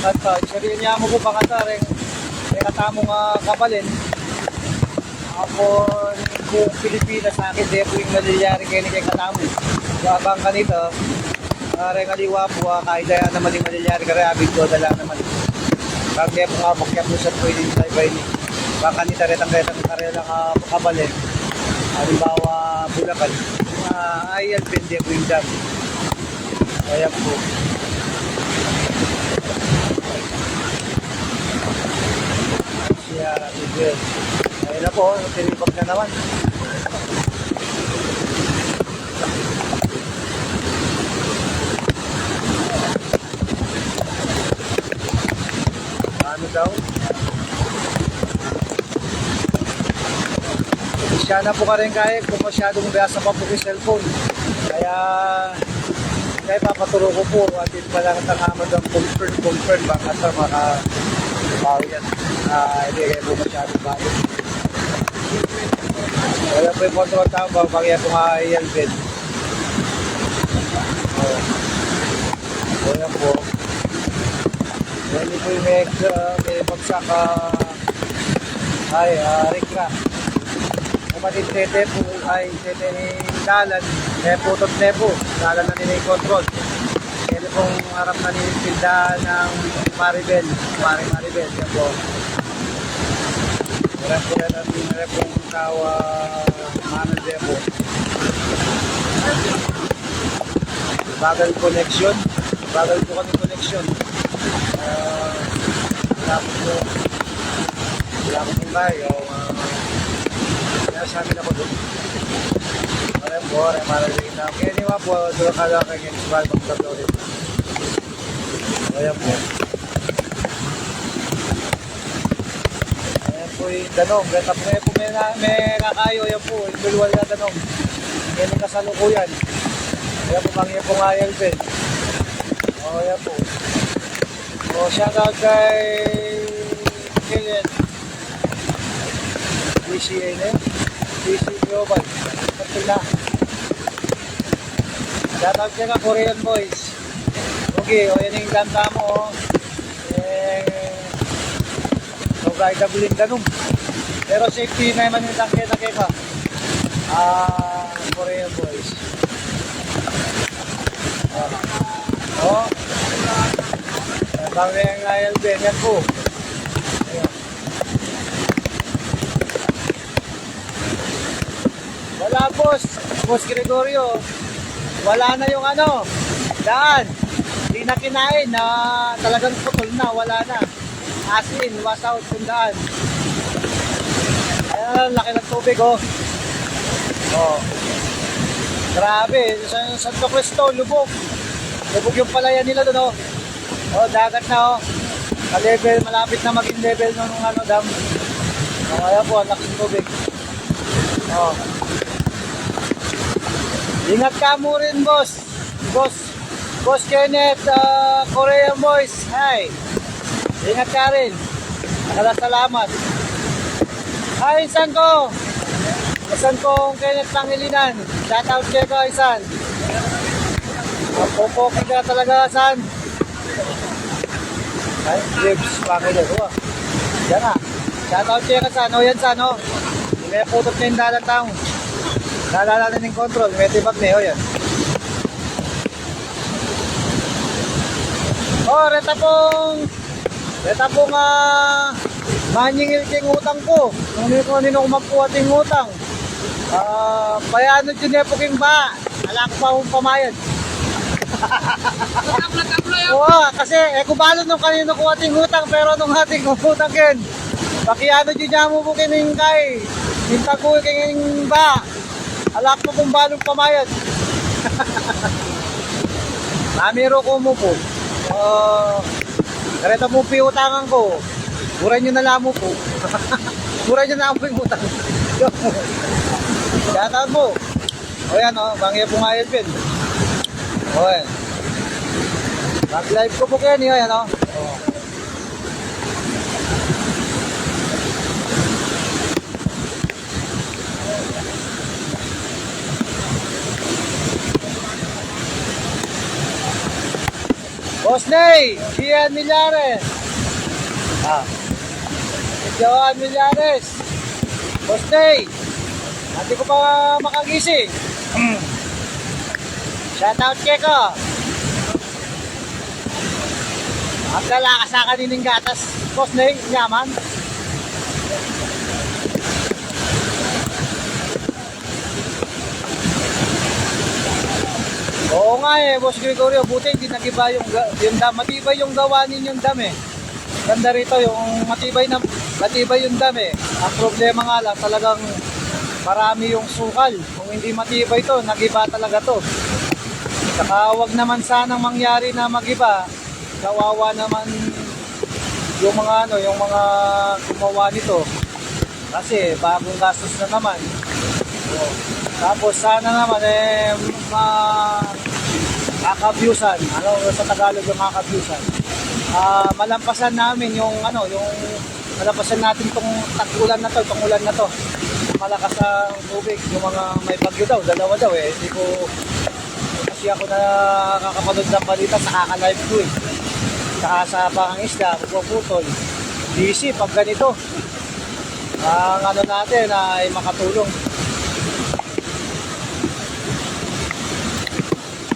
kanta. Sariyan niya mo po pa kanta rin. Kaya katamong kabalin. Ako kung Pilipinas sa akin, di po yung nalilyari kayo ni kay katamo. So abang kanito, rin aliwa po, kahit na naman yung nalilyari ka rin, abig ko, dala naman. Pag kaya po nga, bakya po sa pwede yung tayo ni. Baka kanita retang-retang karelang kabalin. Halimbawa, Bulacan. Ay, yan, pindi po yung dam. Kaya po. Siya, Miguel. Ayun na po, tinipag na naman. Ano daw? Siya na po ka rin kahit kung masyadong biyasa pa po yung cellphone. Kaya papaturo ko po at yun pala natangamad ang confirm baka sa makabawi yan. Hindi kayo po masyadong bago. Wala po yung kontra tao ba bagay po nga i-albed. Wala po. Hindi po yung may bagsak rikra. Kumalit tete po ay tete ni dalan. Putot nepo. Dalan na nila yung control. Kaya pong harap na nila tindahan ng Maribel. Maribel. Yan po. Wala po na natin pong kawa manager po. bagal connection. Bagal po kami connection. Wala po po kayo. Kaya sa amin ako doon. Alam po, ay malalagin na. Kaya niwa po, doon ka lang kayo sa balbang tablo ulit. Ayan po. Ayan po yung danong. Gata po ngayon po may kakayo. Ayan po, yung dulwal na danong. Yan yung kasalukuyan. Ayan po, mangya po nga yan din. O, ayan po. O, shoutout kay Killian. DCA na yun. DC Global. Pagkila. Shoutout siya ka Korean boys. Okay, o yan yung ganda mo. So, kahit nabiling ganun. Pero safety naman yung tangke-tangke ka. Korean boys. Oh. Bang yung ILB, yan po. Ayan. Wala Boss Gregorio. Wala na yung ano, daan. Hindi na kinain na talagang putol na, wala na. As in, was out yung daan. Ayan, laki ng tubig oh. Oh. Grabe, sa Santo Cristo, lubog. Lubog yung palayan nila doon oh. Oh, dagat na oh. Ka-level, malapit na maging level nung ano dam. Oh, kaya po, ang laking tubig. Oh. Ingat ka mo rin, boss. Boss Kenneth, Korean boys. Hi. Ingat ka rin. Salamat. Hi, Insan ko. Insan kong Kenneth Pangilinan. Shoutout kayo ko, Insan. Popoki ka talaga, San. Ay, lips, Pangilinan. Yan na. Shoutout kayo ka, San. O, yan, San, o. May putot na yung dalang taong. Nalala na ng control. May tibag na, o, yan. Oh, reta pong maningil ting utang ko. Nung nino ko magkuha ting utang. Bayano dyan po king ba? Ala ko pa akong pamayad. Oo, kasi kubalo nung kanino kuha ting utang, pero nung ating utang kin. Pakiano dyan mo po kining kay. Hinta ko king ba? Ala ko kung balong pamayad. Namiro ko mo po. Kareta mo piutangan ko. Mura nyo na lang mo po. Mura nyo na lang po yung utang. Shoutout mo. O yan o, bangya po nga Elvin. O yan. Mag-live ko po kayo niyo yan o. Boss Ney, Gian Millares. Joan Millares. Boss Ney, hindi ko pa makagising. Shoutout Keko. Ang lalakas sa kanining gatas, Boss Ney, yaman. Oo nga eh, Boss Gregorio, buti hindi nagiba yung dam. Matibay yung gawa ninyong dam eh. Ganda rito yung matibay yung dam eh. Ang problema nga lang, talagang marami yung sukal. Kung hindi matibay to, nagiba talaga to. Saka wag naman sanang mangyari na magiba. Kawawa naman yung mga gumawa nito. Kasi bagong gastos na naman. Tapos sana naman makakabyusan. Sa Tagalog yung makakabyusan. Malampasan namin yung malampasan natin tong ulan na to. Malakas ang tubig, yung mga may bagyo daw, dalawa daw eh. Hindi ko kasi ako nakakapanood ng balita sa kaka-live ko eh. Saka sa pangangisda, puputol. Busy pag ganito. Ang natin ay makatulong.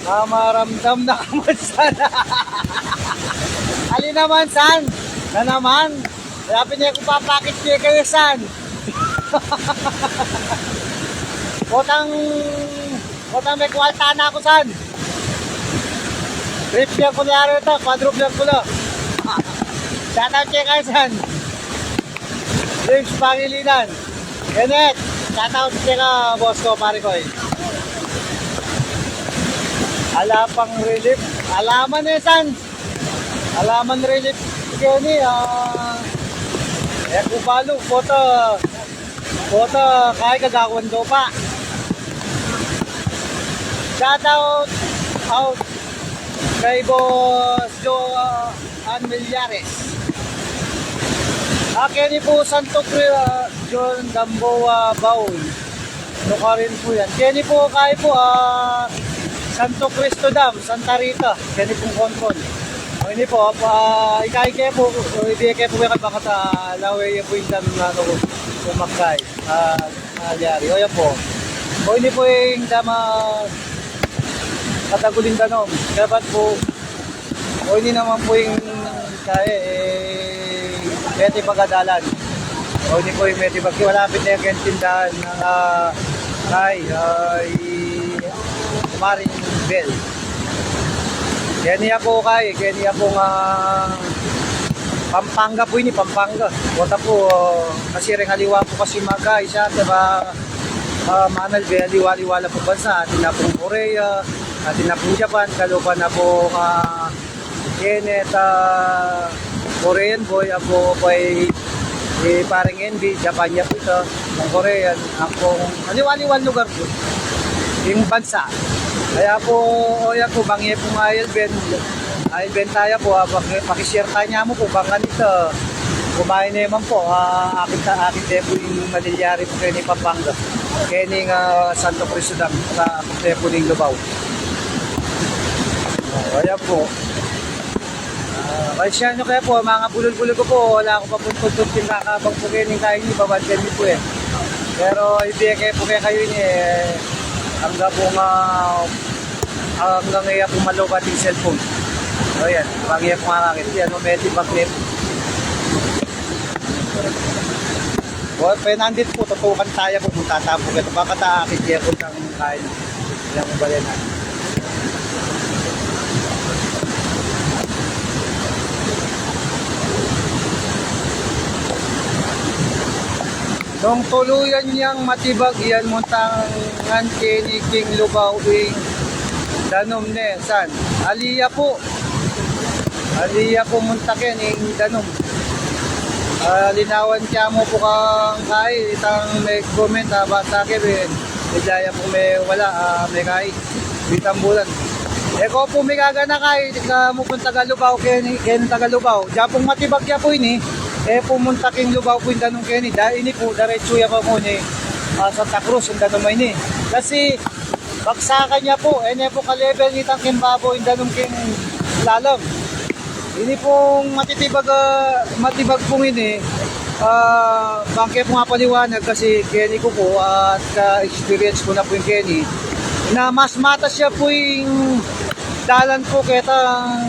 Maramdam na kamansan. Alin naman, San? Na naman? Lapin niya kung papakit niya kayo, San. Botang may kwalta na ako, San. Trip lang po na ito, quadruple lang po na. Shoutout kay Kaisan. James Pangilinan. Kenneth, shoutout kay ka, boss ko, pare ko eh. Alapang relief. Alaman eh, San. Alaman relief. Kenny, kupalo, foto, kaya kagawin daw pa. Shoutout out kay Boss Joe Anmilyares. Kenny po Santo John Gamboa Baul. Luka rin po yan. Kenny po kaya po Santo Cristo Dam, Santa Rita. Kenny pong konkon. Hindi po, ikay kayo po, hindi kayo po yung baka laway po yung dam na kumakay. Alyari. O yan po. O hindi po yung dama katagulin danom. Kaya ba't po, o hindi naman po yung kaya meti pagadalan. O hindi po yung meti pag walapit na yung kentindahan ng kay Maring Bell. Kaya po kay, kaya po Pampanga po ini, Pampanga. Wata po, kasi rin haliwa po kasi magkay siya, diba? Manal, haliwa-liwala po bansa. Atin na pong Korea, atin na pong Japan, kalupa na po Kenneth, Korean boy, ako po ay parang NB, Japan niya po ito, ng Korean, akong haliwa-liwal lugar po, yung bansa. Kaya po, oya po, bangye po nga Ailben tayo po, pakishare tayo niya mo po, bang ganito, kumain naman po, akin tayo po yung madilyari po kayo ni Pampanga, kayo ni Santo Cristo Dam, kayo po ng Lubao. Kaya po, kaya nyo kaya po, mga bulol-bulol ko po, wala akong papuntun-tun kinakabang po kayo ng kayo ni Babantian niyo po eh. Pero hindi kayo po kayo niya eh, hanggang po hanggang ngayon po malobat yung cellphone. O yan, pangya po nga kakit. Yan, medyo baklip. O, penandit po, tutukan tayo po, magtatapo ito. Baka taakit yan kung kang kain. Yan mo ba yan? Nung tuluyan niyang matibag yan, muntangan kiniking lubawing danom ne, san? Aliyah po muntakin yung danom. Linawan kaya mo po kang kay, itang may comment ba sa akin, bigaya po may wala, may kay, bitang bulan. Eko po may kagana kay, mupunta Tagalubao, Kenny Tagalubao. Diyan pong matibag kaya po ini, pumunta king Lubao po yung danong Kenny. Dahil ini po, diretso ya pa po ni Santa Cruz, yung danong may ini. Kasi, bagsakan niya po, po ka-level nitang kimbabo, yung danong king lalam. Ini pong matibag pong ini, bangke po nga paliwanag kasi Kenny ko po at experience ko na po yung Kenny, na mas matas siya po yung dalan po ketang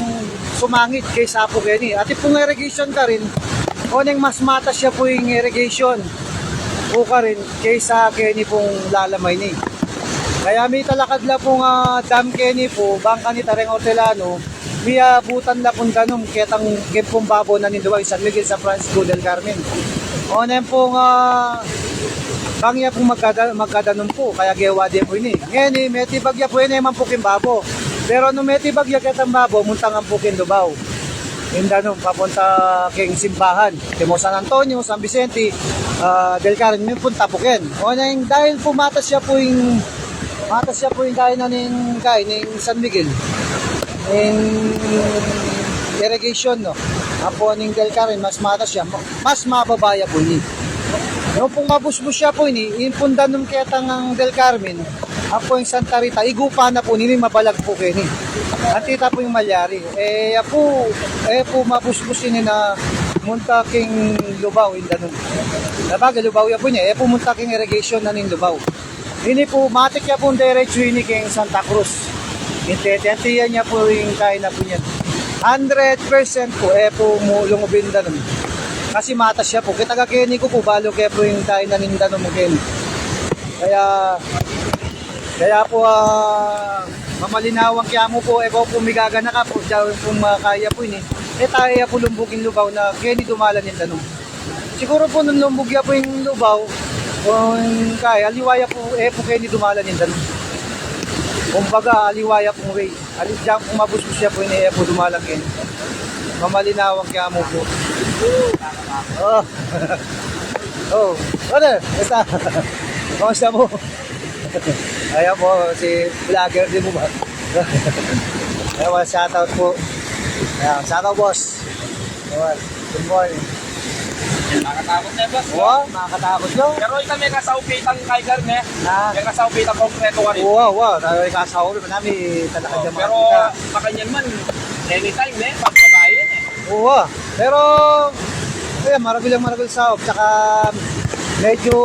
sumangit kaysa po Kenny. At pong irrigation ka rin, o nang mas matas siya po yung irrigation po ka rin kaysa Kenny pong lalamay ni. Kaya may talakad la pong dam Kenny po, bangka ni Tareng Hortelano, may butan la pong danom ketang kempong babo na ninduwa San Miguel sa Francisco del Carmen. O nang pong bangya pong magkadanom po, kaya gawa din po ini. Ngayon may tibagya po yun naman po kimbabo. Pero nung may tibagya ketang babo, muntangan po kindubaw. Danom, papunta king simbahan. Timo San Antonio, San Vicente, del Carmen, yung punta po ken. O nang dahil po matas siya po yung kaya na ng San Miguel. Irrigation, no? Apo ning del Carmen, mas matas siya, mas mababaya po ini. Yung pong mabusbus siya po ini, yung pundan nung ketang ng del Carmen, apo yung Santa Rita, igupa na po nini, mabalag po kini. Antita po yung Malyari. Po mabusbus ini na muntaking Lubao, yung danong. Nabaga, Lubao yan po niya, po muntaking irrigation na ning Lubao. Ini po, matik niya po diretso ini king Santa Cruz. Intetiyan niya po yung kain na po niya. 100% po, po lumubin danom. Kasi matas siya po. Kita ka Kenny ko po, balo kaya po yung kain na nindanom mo Kenny. Kaya, Kaya po, mamalinawang kaya mo po, ikaw po migagana ka po, dyan po makaya po yun eh. Tayo po lumbugin lubaw na Kenny dumalan yung tanong. Siguro po nung lumbugya po yung lubaw, kung kaya, aliwaya po, po Kenny dumalan yung tanong. Kumbaga, aliwaya pong way. Diyan kung mabusbus siya po yun, po dumalan Kenny. Mamalinawang kaya mo po. Oh. Oh, ano? Basta. Kamusta mo? Ayan po, si vlogger din mo ba? Ayan po, shoutout po. Ayan, shoutout boss. Ayan, good morning. Nakakatakot na boss. Wow, nakakatakot nyo. Pero ito may kasaupitan kay Garne. Ah. May kasaupitan konkreto ka rin. Wow, tayo ay kasawa. Marami talaga dyan mga Pero kita. makanyan man, anytime pag babae yan Oo, pero ayan, marabil sa op. Tsaka medyo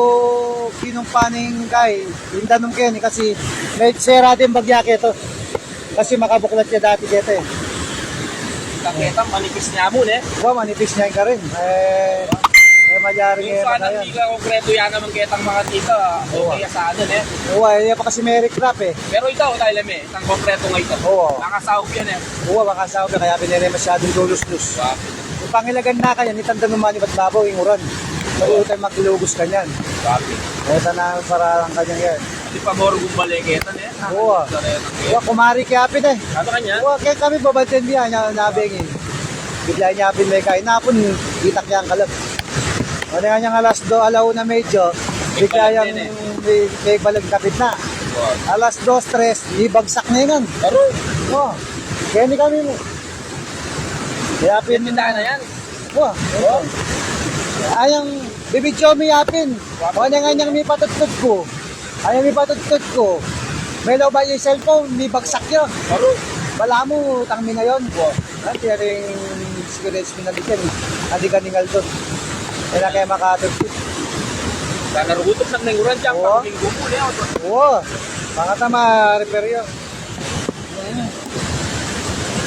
kinumpaning kay Indanong Kenny kasi medyo sera din bagyake to. Kasi makabuklat niya dati dito eh. Kakita, manipis niya mo Wow, manipis niya ka rin. Malyari Yung ngayon sana na hindi ka konkreto yan naman kitang mga tita. Okay sa ano Oo, yan pa kasi may recrap eh. Pero ito, dahil isang konkreto nga ito. Oo. Nakasahog yan Oo, baka sa ka kaya pinire masyadong dulos-dus. Yung pangilagan na kanya, nitanda naman iba't babaw, inguran. Mag-utay maglugos ka niyan. Grabe. Ito na ang parang kanyang yan. Hindi pa more gumbalikitan Oo. Oo, kumari kayapin eh. Ano kanya? Oo, kaya kami babantin niya, nabingin. Bigla niya apin may kain. Napon, itak niya ang kalat. Ano nga niyang alauna medyo, bigla yung may balag kapit na. Alas 2, 3, ibagsak na yun. Pero, Oo, kaya hindi kami mo. Kaya apin. tindahan na yan. Oo. Ayang bibidyo mi yapin. O ano nga niyang may patutod ko. Ayang may patutod ko. May law ba yung cellphone, may bagsak yun. Pero, Bala mo, utang mi na yun. Kaya rin experience mi na dito. Hindi ka ningal doon. Kaya kaya makatutod. narugutok sa nanguran dyan. Oo. Pag minggo mo niya. Oo. Baka tama, repair yun.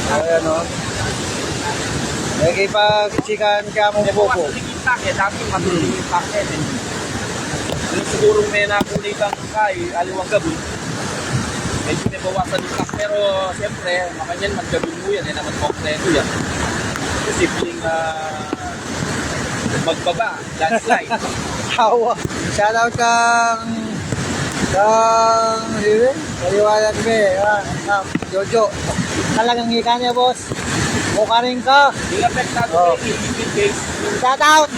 Ayan o. Lagi pa chikan ka mo Bukas buko. na itak dati matuloy yung paket Yung siguro may nakulitan kay aliwang gabi. Medyo nabawasan yung tak. Pero siyempre, makanyan maggabi mo yan. Naman konkreto yan. Posibleng magbaba, landslide. Hawa. Shoutout kang paliwanag me. Jojo. Talagang hika niya, boss. Mukha rin ka. Yung apektado Oh. kay Ibig Case, Shoutout.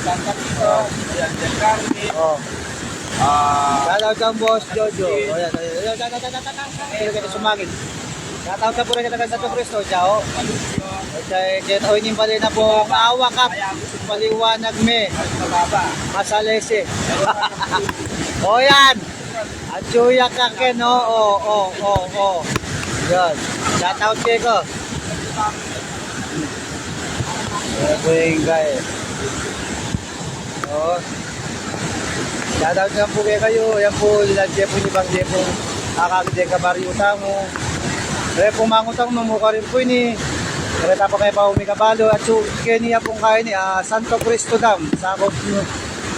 Santa Tito, Ayan, Del Carmen, Oh. Shoutout kang boss Jojo. O yan. Ayan. Sumangin. Shoutout sa pura kita sa Santo Cristo. Ciao. Alucio, Kaya oinin pa rin na po. Maawa ka. Paliwanag me. Mababa. Masalese. O yan. At suya ka ken. Oo. Yan. Shoutout kayo ko. Ayan po yung guy. Oo. Shoutout nga po kayo. Yan po. Liladye po ni Bang Jepo. Akakideng kabariuta mo. Kaya po mangutang mo mukha rin po ini. Kaya tapo kayo pa umikabalo. At kaya niya pong kaya ni Santo Cristo Dam. Sakop nyo.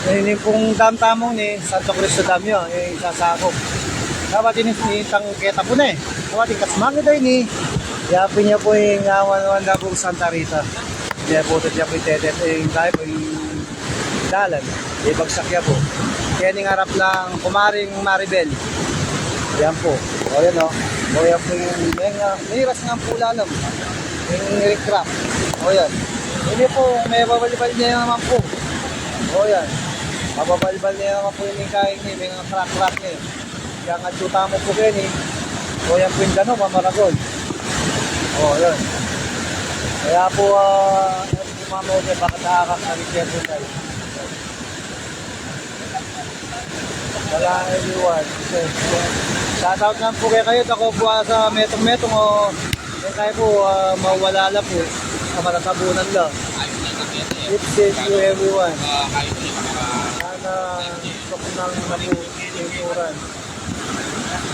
Ini pong dam tamong ni Santo Cristo Dam yun. Yung isasakop. Dapat ini tangketa po na eh. Dapat yung kasmangin tayo ni. Yapin niya po yung awan-awan na po Santa Rita. Kaya po ito niya po yung tetet. Yung tayo po yung dalan. Ibagsak niya po. Kaya ningarap lang kumaring Maribel. Yan po. O yan o. O yan po yung niras nga po lalam. Yung recraft. O yan. Hindi po, may babalibal niya naman po. O yan. Mababalibal niya naman po yung kain niya. May mga crack-crack niya. Kaya nga tsuta mo po yan eh. O yan po yung gano'n, mamaragol. O yan. Kaya po, umamo niya baka nakakak na rin po tayo. Wala everyone. Shoutout lang po kayo. Ako po sa metong-metong o kayo po mawala lang po sa maratabunan lang. It says you everyone. Sana tok ng naputuran.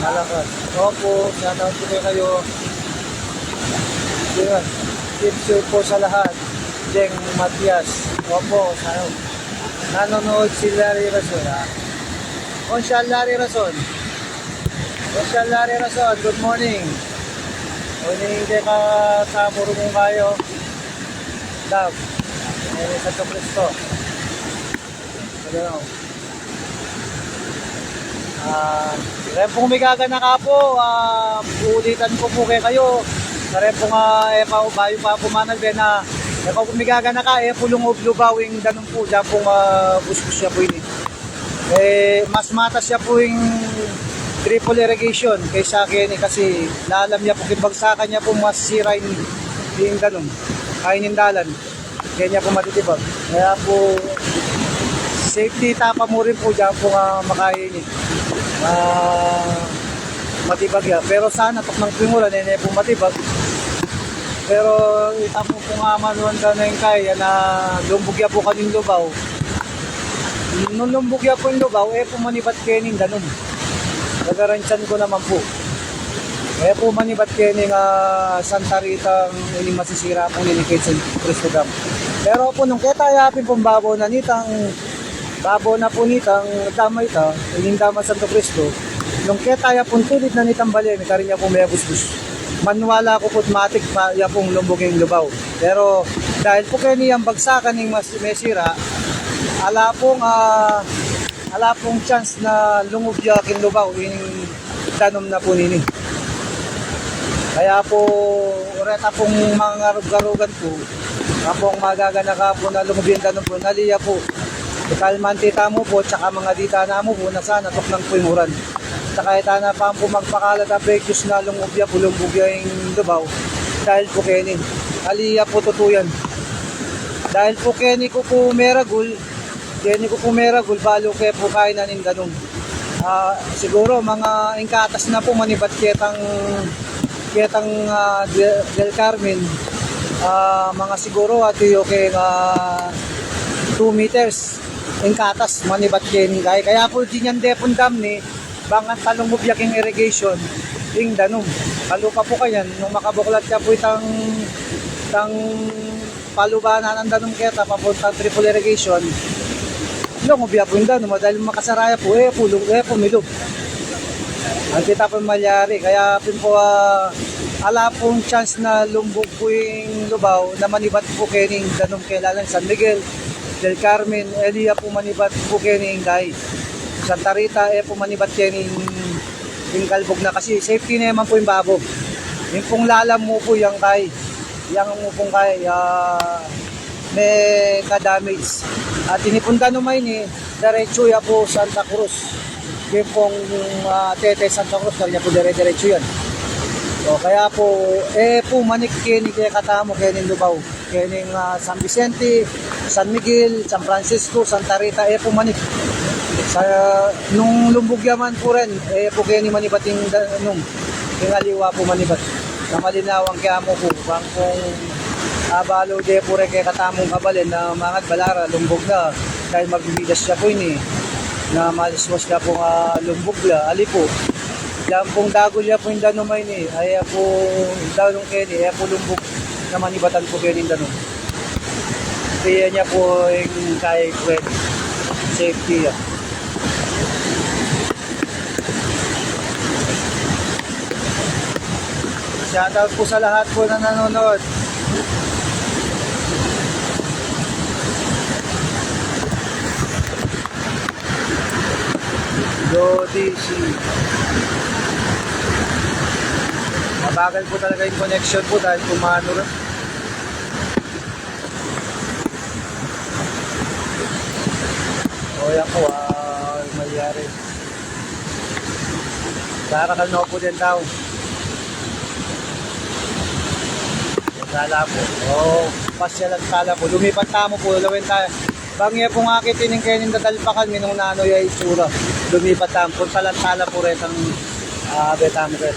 Malakas. Opo, shoutout po kayo. Yan. Keep safe po sa lahat. Jeng Matias. Opo, nanonood si Larry Rason. Kung siya Larry Rason, Social Larry Rason, good morning. Morning kay ka sa murumong kayo. Love. Sa Cristo. Ano? Rempong migaga na ka po, ulitan ko po kayo. Sa rempong bayo pa pumanal din na kung migaga na ka, pulong lubawing ganun po, dyan pong busbus siya po yun. Mas matas siya po yung triple irrigation kaysa akin kasi naalam niya po, kibagsakan niya po masisira yung ganun, kainin dalan. Kaya niya po matitibag. Kaya po, safety tapa mo rin po dyan po makainin. Matibag yan. Pero sana tok ng pingulan, po matibag. Pero itamo po nga manuan ka na yung kaya na lumbugya po kaning lubaw. Nung lumbugya po yung lubaw, pumanibat kayo ganun. Nagaransyan ko naman po. Pumanibat kayo ng Santa Rita ini masisira po nilikid sa Cristo Dam. Pero po nung ketayapin pong babaw na nitang damay ta, ining dama Santo Cristo, nung ketaya pong tulit na nitang bali, may karin niya po may busbus. Manwala ko po't matik pa ya pong lumbuging lubaw. Pero dahil po kayo niyang bagsakan ng mesira, ala pong chance na lungubya king lubaw yung tanom na po nini. Kaya po reta pong mga garugan po, kapong magagana ka po na lungubya yung tanom po, naliya po. Kalmante tamo po, tsaka mga dita na mo po, na sana tok ng pinguran. Tsaka itana pa po magpakalat ang breakfast na lungubya po, lumbugya yung lubaw. Dahil po kenin, aliya po tutuyan. Dahil po keni ko po meragul, balo kaya po kain na nin ganun. Siguro mga ingkatas na po manibat kitang Del Carmen, mga siguro at yung 2 meters ingkatas manibat kening kaya po din yan depon dam ni bangan talong mubyak yung irrigation ing danum kalupa po kayan nung makabuklat ka po itang palubanan ng danum keta papuntang triple irrigation lungubya po yung danum dahil makasaraya po pumilog ang kita po malyari kaya po ala pong chance na lumbog po yung lubaw na manibat po kening danum kailalang San Miguel Del Carmen, Elia po manibat po kening Ingay. Santa Rita, po manibat kening yung kalbog na kasi safety na naman po yung babo. Yung pong lalam mo po yung kay, may ka-damage. At inipunda naman diretso ya po Santa Cruz. Yung pong Tete Santa Cruz, kanya po diretso yan. So, kaya po, po manik kening kaya katamo kening lubaw. Kening San Vicente, San Miguel, San Francisco, Santa Rita, po manik. Nung lumbugyaman po rin, po kening manibating yung aliwa po manibat. Na malinawang kaya mo po, bang kung abalo de po rin kaya katamong kabalin na mga balara, lumbog na, dahil magbibidas siya po ini, na maliswas na po lumbog la, ali po. Yan pong dagol niya po yung danumay ni, ay po danong keni, ay po lumbog na manibatan po keni danong. Kaya niya po yung kay Fred, safety yan. Shoutout po sa lahat po na nanonood. Jody C. Mabagal po talaga yung connection po dahil kumano rin. O yan po, mayari. Karakal na po din tao. Tala po. Pasyalan tala po. Lumipat tamo po, lawin tayo. Bangya po nga kitining kayo ng dadalpakan, minong nanoy ay itsura. Lumipat tamo. Punta lang tala po rin ang betamo rin.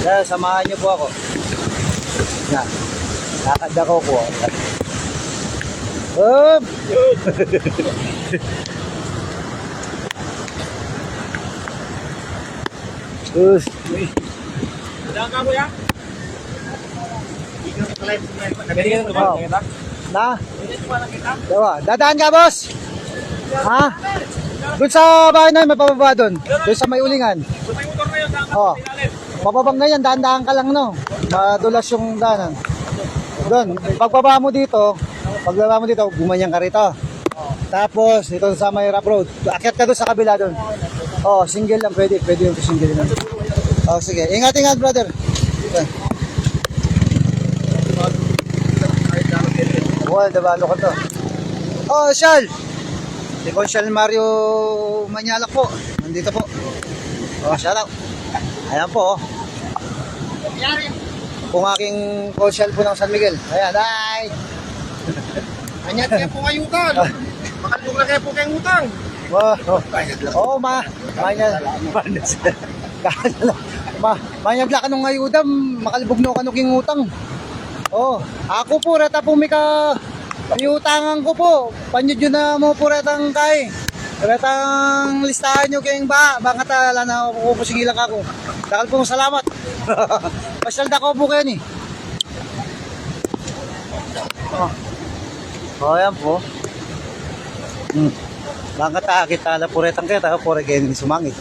Kaya samahan niyo po ako. Yan. Lakad ako po. Up! Ada ka po ya? Na? Dawa. Dadaan ka, boss? Ha? Doon sa bahay namin, may pababa doon. Doon sa may ulingan. So may motor na yun, saan ka Oh. ilalim? Pababang na yan, daan-daan ka lang, no? Madulas yung daanan. Doon, pagbaba mo dito, gumanyan ka rito. Tapos, dito sa may rough road. Akyat ka doon sa kabila doon. Oh, single lang, pwede yung single lang. Oh, sige. Ingat, brother. Well, dabalo ka to. Oh, Shal! Si Consyal Mario Manyalak po. Nandito po. Oh, shout out. Ayan po, oh. Kung aking Consyal po ng San Miguel. Ayan, hi! Anyat kayo po kayo utang. Makalbog na kayo po kayong utang. Wow. Oh, manyagla ka nung ayudam, makalbog no ka nung utang. Oh, ako po rata po mika iutangan ko po. Panyod yun na mo po ratang kay. Ratang listahan nyo kayong baka tala na pupusigilan ka ako. Dakal po salamat. Pasyal da ko po kayo ni. Oh, ayan po. Baka kita na po retang kaya, po rin kayo sumangit.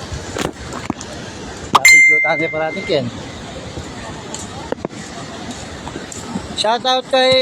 Video tayo parating yan. Shoutout kay